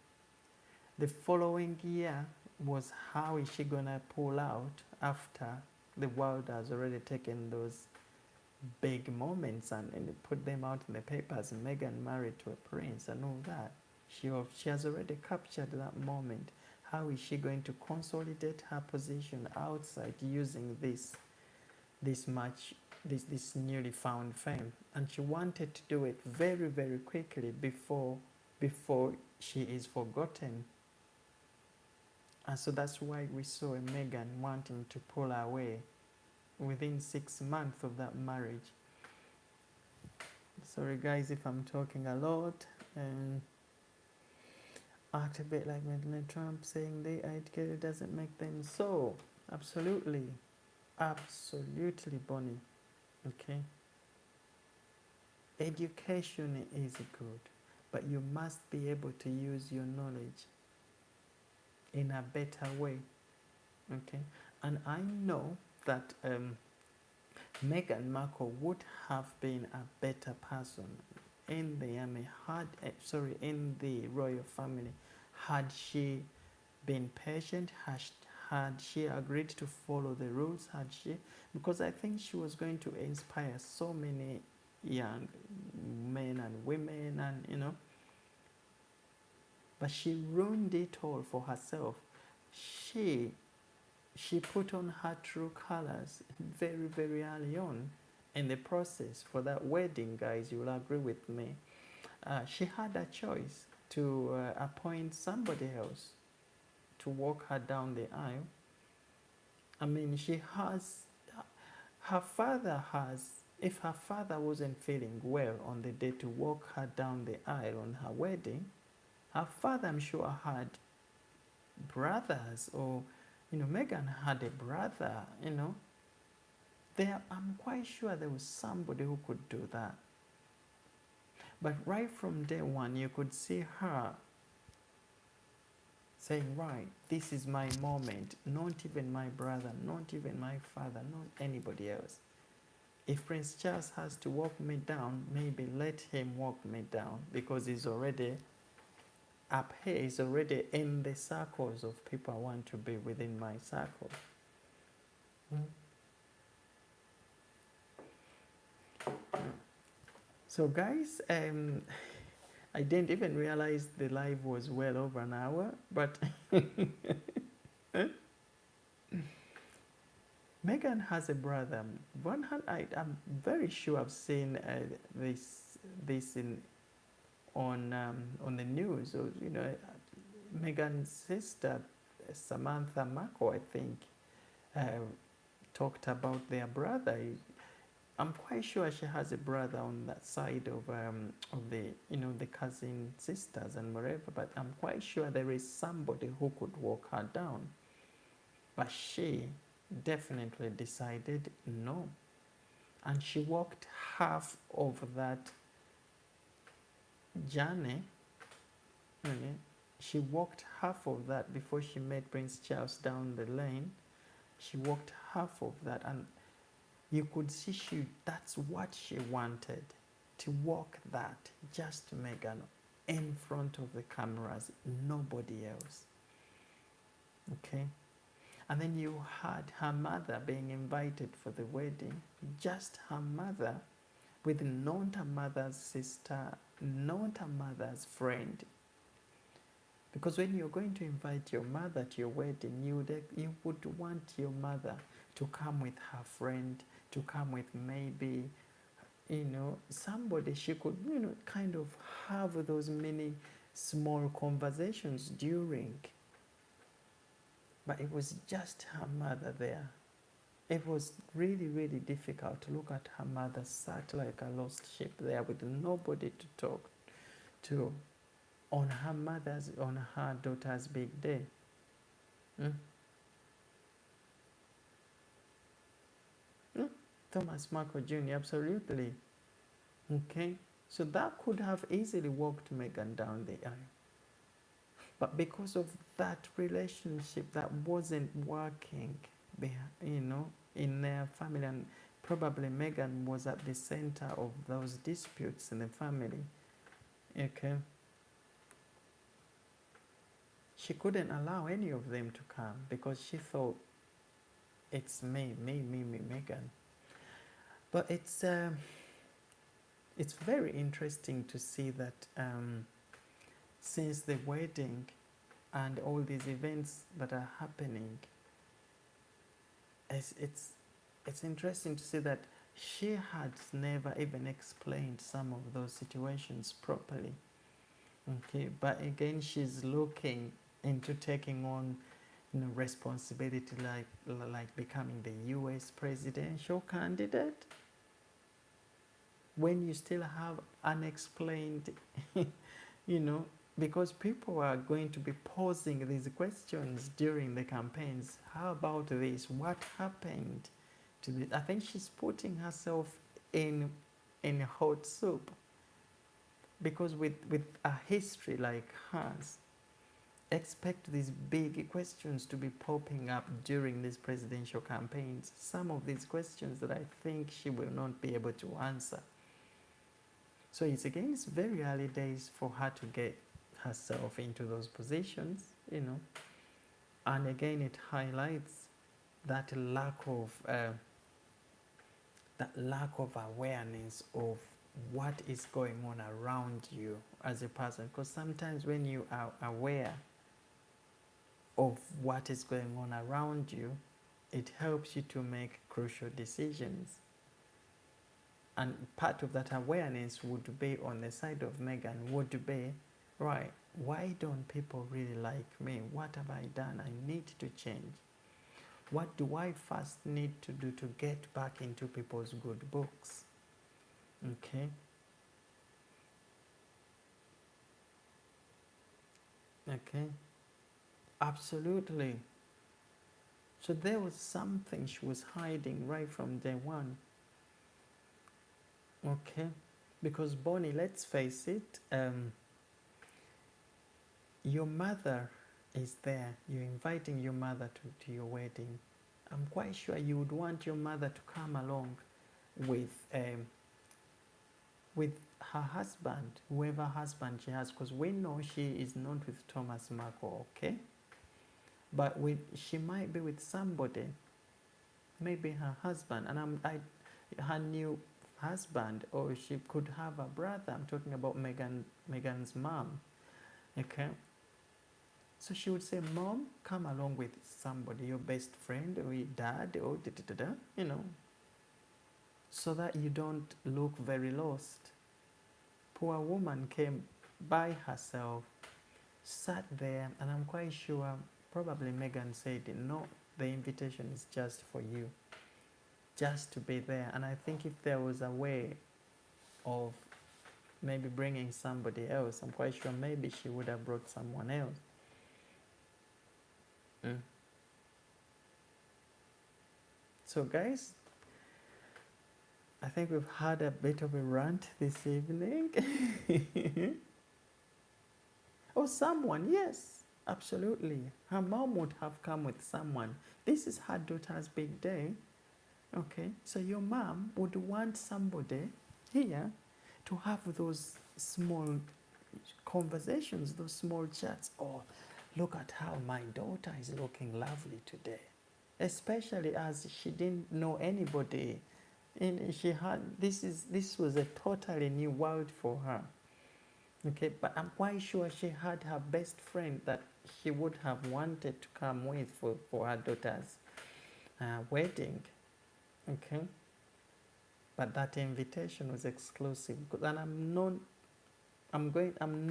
The following year was, how is she gonna pull out after the world has already taken those big moments and put them out in the papers, Meghan married to a prince and all that. She has already captured that moment. How is she going to consolidate her position outside using this newly found fame? And she wanted to do it very, very quickly before she is forgotten. And so that's why we saw Meghan wanting to pull away within 6 months of that marriage. Sorry guys if I'm talking a lot, and act a bit like President Trump saying they educated doesn't make them so. Absolutely. Absolutely, Bonnie. Okay? Education is good, but you must be able to use your knowledge in a better way. Okay? And I know that Meghan Markle would have been a better person in the army in the royal family, had she been patient, had she agreed to follow the rules, because I think she was going to inspire so many young men and women, and but she ruined it all for herself. She put on her true colors very, very early on in the process for that wedding, guys. You will agree with me. She had a choice to appoint somebody else to walk her down the aisle. I mean, if her father wasn't feeling well on the day to walk her down the aisle on her wedding, her father, I'm sure, had brothers, or Meghan had a brother, I'm quite sure there was somebody who could do that. But right from day one, you could see her saying, right, this is my moment, not even my brother, not even my father, not anybody else. If Prince Charles has to walk me down, maybe let him walk me down, because he's already up here, he's already in the circles of people I want to be within my circle. So guys, I didn't even realize the live was well over an hour, but Meghan has a brother. I'm very sure I've seen this on the news. Or, Meghan's sister, Samantha Markle, I think, talked about their brother. I'm quite sure she has a brother on that side of the the cousin sisters and whatever. But I'm quite sure there is somebody who could walk her down. But she definitely decided no, and she walked half of that journey. Okay? She walked half of that before she met Prince Charles down the lane. She walked half of that, and you could see that's what she wanted, to walk that, just Meghan in front of the cameras, nobody else. Okay? And then you had her mother being invited for the wedding, just her mother, with not her mother's sister, not her mother's friend. Because when you're going to invite your mother to your wedding, you would want your mother to come with her friend, to come with maybe, somebody she could, kind of have those many small conversations during. But it was just her mother there. It was really, really difficult to look at her mother sat like a lost sheep there with nobody to talk to on her daughter's big day. Thomas Markle Jr., absolutely. Okay, so that could have easily walked Meghan down the aisle. But because of that relationship that wasn't working, in their family, and probably Meghan was at the center of those disputes in the family. Okay. She couldn't allow any of them to come because she thought, it's me, Meghan. But it's very interesting to see that since the wedding, and all these events that are happening, it's interesting to see that she had never even explained some of those situations properly. Okay, but again, she's looking into taking on, responsibility like becoming the U.S. presidential candidate when you still have unexplained, you know, because people are going to be posing these questions during the campaigns. How about this? What happened to this? I think she's putting herself in hot soup because with a history like hers, expect these big questions to be popping up during these presidential campaigns. Some of these questions that I think she will not be able to answer. So it's very early days for her to get herself into those positions, and again it highlights that lack of awareness of what is going on around you as a person, because sometimes when you are aware of what is going on around you, it helps you to make crucial decisions. And part of that awareness would be on the side of Meghan, would be, right, why don't people really like me? What have I done? I need to change. What do I first need to do to get back into people's good books? Okay. Okay. Absolutely. So there was something she was hiding right from day one. Okay. Because Bonnie, let's face it, your mother is there. You're inviting your mother to your wedding. I'm quite sure you would want your mother to come along with her husband, whoever husband she has, because we know she is not with Thomas Markle, okay? But she might be with somebody, maybe her husband, and her new husband, or she could have a brother. I'm talking about Meghan's mom, okay? So she would say, Mom, come along with somebody, your best friend, or your dad, or so that you don't look very lost. Poor woman came by herself, sat there, and I'm quite sure probably Meghan said, no, the invitation is just for you, just to be there. And I think if there was a way of maybe bringing somebody else, I'm quite sure maybe she would have brought someone else. So guys, I think we've had a bit of a rant this evening. Oh, someone, yes, absolutely. Her mom would have come with someone. This is her daughter's big day. Okay, so your mom would want somebody here to have those small conversations, those small chats. Oh, look at how my daughter is looking lovely today. Especially as she didn't know anybody. And this was a totally new world for her. Okay, but I'm quite sure she had her best friend that she would have wanted to come with for her daughter's wedding. Okay, but that invitation was exclusive. And I'm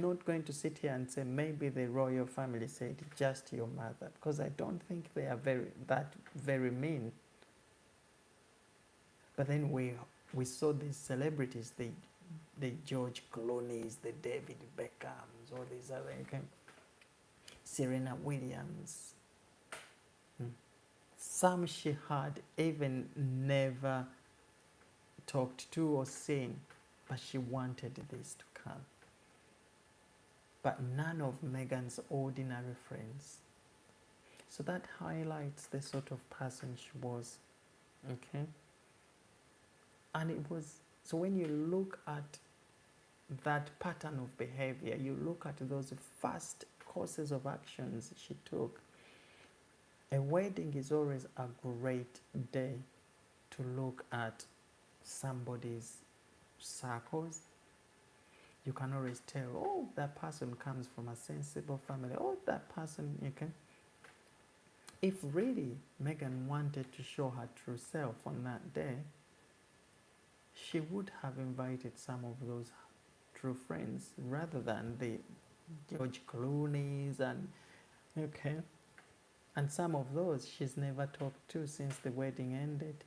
not going to sit here and say maybe the royal family said just your mother, because I don't think they are very mean. But then we saw these celebrities, the George Clooney's, the David Beckhams, all these other, Serena Williams. Some she had even never talked to or seen, but she wanted this to come. But none of Meghan's ordinary friends. So that highlights the sort of person she was. Okay? And it was, so when you look at that pattern of behavior, you look at those first courses of actions she took, a wedding is always a great day to look at somebody's circles, You can always tell, oh, that person comes from a sensible family. Oh, that person, you can. If really Meghan wanted to show her true self on that day, she would have invited some of those true friends rather than the George Clooney's and okay. And some of those she's never talked to since the wedding ended.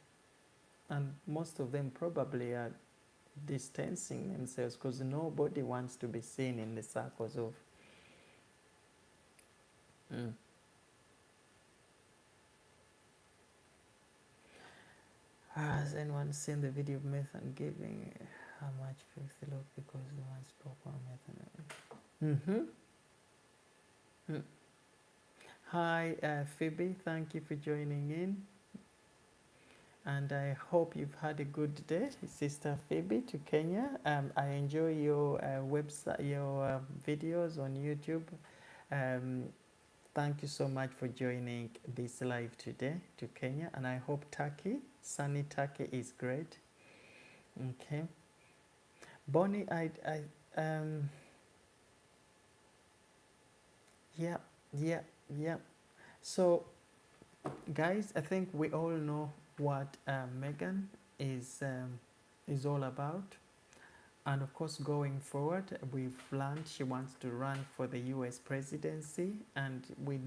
And most of them probably are distancing themselves because nobody wants to be seen in the circles of. Has anyone seen the video of Nathan giving how much faith the Lord because the one spoke on Nathan? Mm-hmm. Hi, Phoebe. Thank you for joining in. And I hope you've had a good day, Sister Phoebe to Kenya. I enjoy your website, your videos on YouTube. Um, thank you so much for joining this live today to Kenya. And I hope Turkey, sunny Turkey, is great. Okay. Bonnie, yeah, yeah. So, guys, I think we all know what Meghan is all about. And of course, going forward, we've learned she wants to run for the US presidency. And we,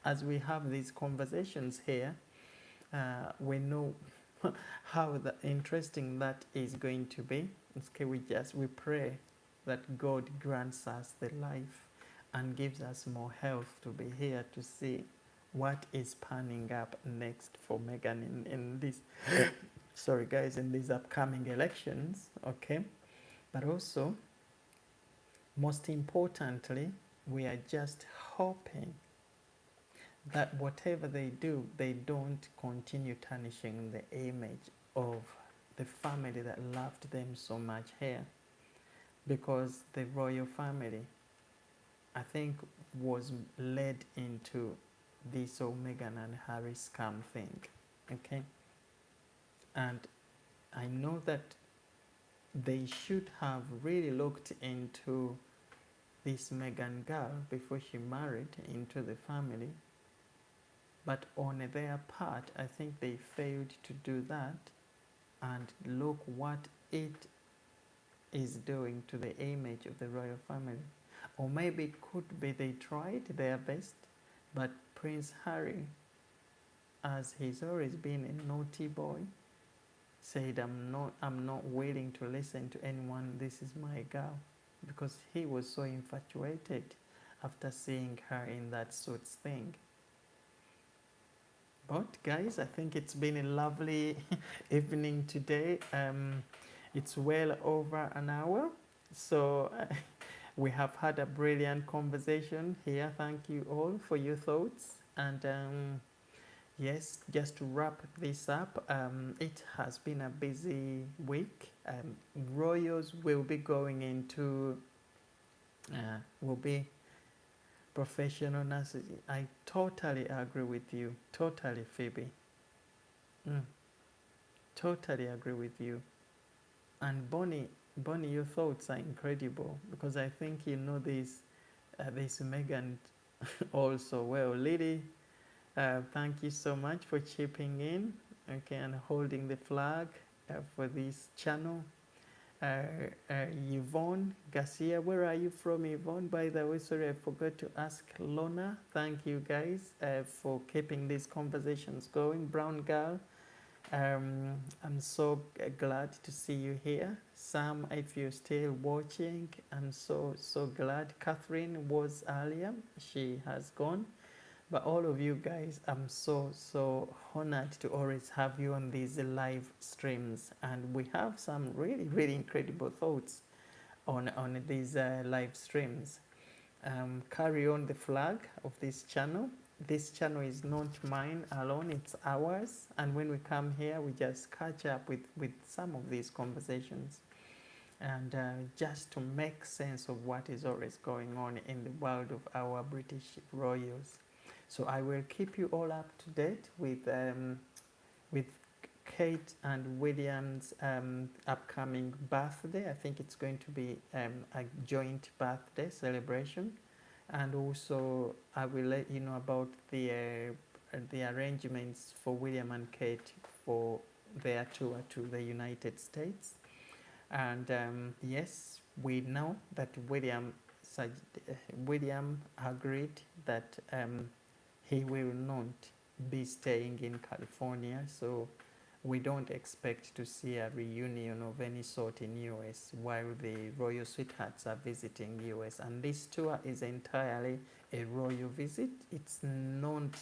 as we have these conversations here, we know how interesting that is going to be. Okay, we pray that God grants us the life and gives us more health to be here to see what is panning up next for Meghan in this sorry guys, in these upcoming elections. Okay, but also most importantly, we are just hoping that whatever they do, they don't continue tarnishing the image of the family that loved them so much here, because the royal family, I think, was led into this whole Meghan and Harry scam thing. Okay, and I know that they should have really looked into this Meghan girl before she married into the family, but on their part, I think they failed to do that. And look what it is doing to the image of the royal family. Or maybe it could be they tried their best, but Prince Harry, as he's always been a naughty boy, said, I'm not willing to listen to anyone, this is my girl, because he was so infatuated after seeing her in that suits thing. But guys, I think it's been a lovely evening today. It's well over an hour, so we have had a brilliant conversation here. Thank you all for your thoughts. And yes, just to wrap this up, it has been a busy week. Royals will be going into, will be professional nurses. I totally agree with you. Totally, Phoebe. Totally agree with you. And Bonnie, your thoughts are incredible, because I think you know this Meghan also well. Lily, thank you so much for chipping in, okay, and holding the flag for this channel. Yvonne Garcia, where are you from, Yvonne? By the way, sorry, I forgot to ask Lona. Thank you guys for keeping these conversations going. Brown Girl, I'm so glad to see you here. Sam, if you're still watching, I'm so glad. Catherine was earlier, she has gone. But all of you guys, I'm so honored to always have you on these live streams. And we have some really incredible thoughts on these live streams. Carry on the flag of this channel. This channel is not mine alone, it's ours. And when we come here, we just catch up with some of these conversations. And just to make sense of what is always going on in the world of our British royals. So I will keep you all up to date with Kate and William's upcoming birthday. I think it's going to be a joint birthday celebration. And also, I will let you know about the arrangements for William and Kate for their tour to the United States. And yes, we know that William agreed that he will not be staying in California, so we don't expect to see a reunion of any sort in US while the royal sweethearts are visiting US. And this tour is entirely a royal visit. It's not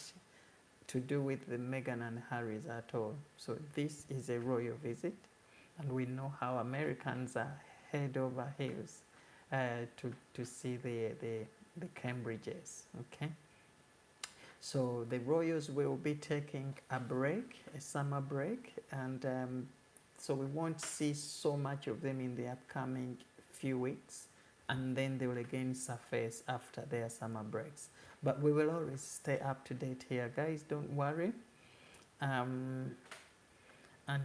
to do with the Meghan and Harrys at all. So this is a royal visit, and we know how Americans are head over heels to see the Cambridges. Okay. So the royals will be taking a break, a summer break, and so we won't see so much of them in the upcoming few weeks, and then they will again surface after their summer breaks. But we will always stay up to date here, guys, don't worry. And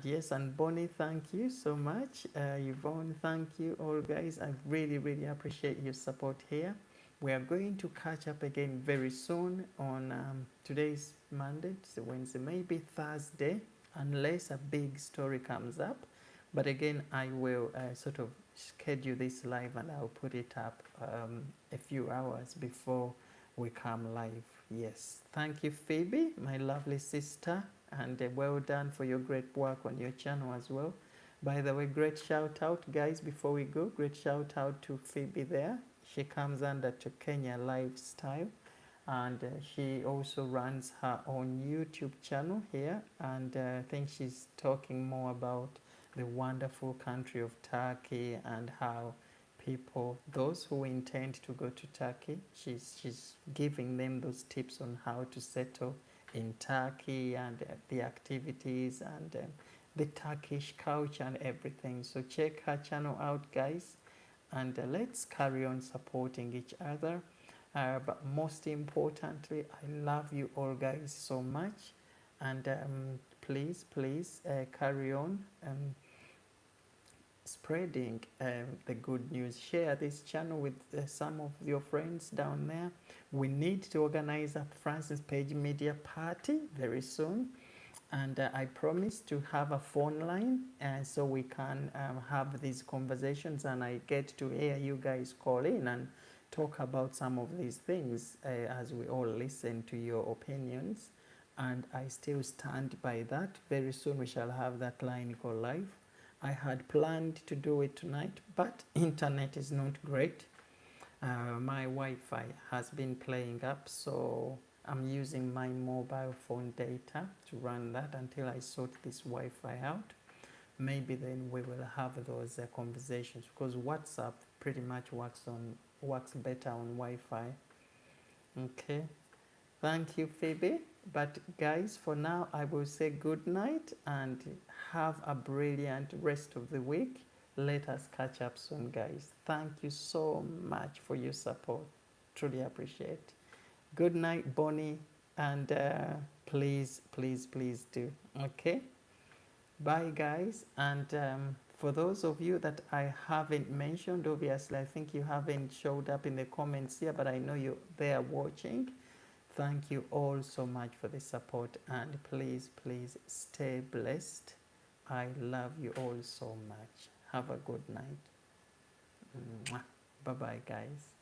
yes, and Bonnie, thank you so much. Yvonne, thank you all, guys. I really, really appreciate your support here. We are going to catch up again very soon on today's Monday, so Wednesday, maybe Thursday, unless a big story comes up. But again, I will sort of schedule this live, and I'll put it up a few hours before we come live. Yes, thank you, Phoebe, my lovely sister, and well done for your great work on your channel as well. By the way, great shout out, guys, before we go, great shout out to Phoebe there. She comes under to Kenya Lifestyle, and she also runs her own YouTube channel here, and I think she's talking more about the wonderful country of Turkey and how people, those who intend to go to Turkey, she's giving them those tips on how to settle in Turkey, and the activities, and the Turkish culture and everything. So check her channel out, guys, and let's carry on supporting each other. But most importantly, I love you all, guys, so much, and please carry on spreading the good news. Share this channel with some of your friends down there. We need to organize a Francis Page Media party very soon, and I promise to have a phone line so we can have these conversations, and I get to hear you guys call in and talk about some of these things as we all listen to your opinions, and I still stand by that. Very soon we shall have that line go live. I had planned to do it tonight, but internet is not great. My Wi-Fi has been playing up, so I'm using my mobile phone data to run that until I sort this Wi-Fi out. Maybe then we will have those conversations, because WhatsApp pretty much works better on Wi-Fi. Okay. Thank you, Phoebe. But guys, for now, I will say good night and have a brilliant rest of the week. Let us catch up soon, guys. Thank you so much for your support. Truly appreciate. Good night, Bonnie, and please do. Okay. Bye, guys. And for those of you that I haven't mentioned, obviously, I think you haven't showed up in the comments here, but I know you're there watching. Thank you all so much for the support, and please stay blessed. I love you all so much. Have a good night. Bye bye, guys.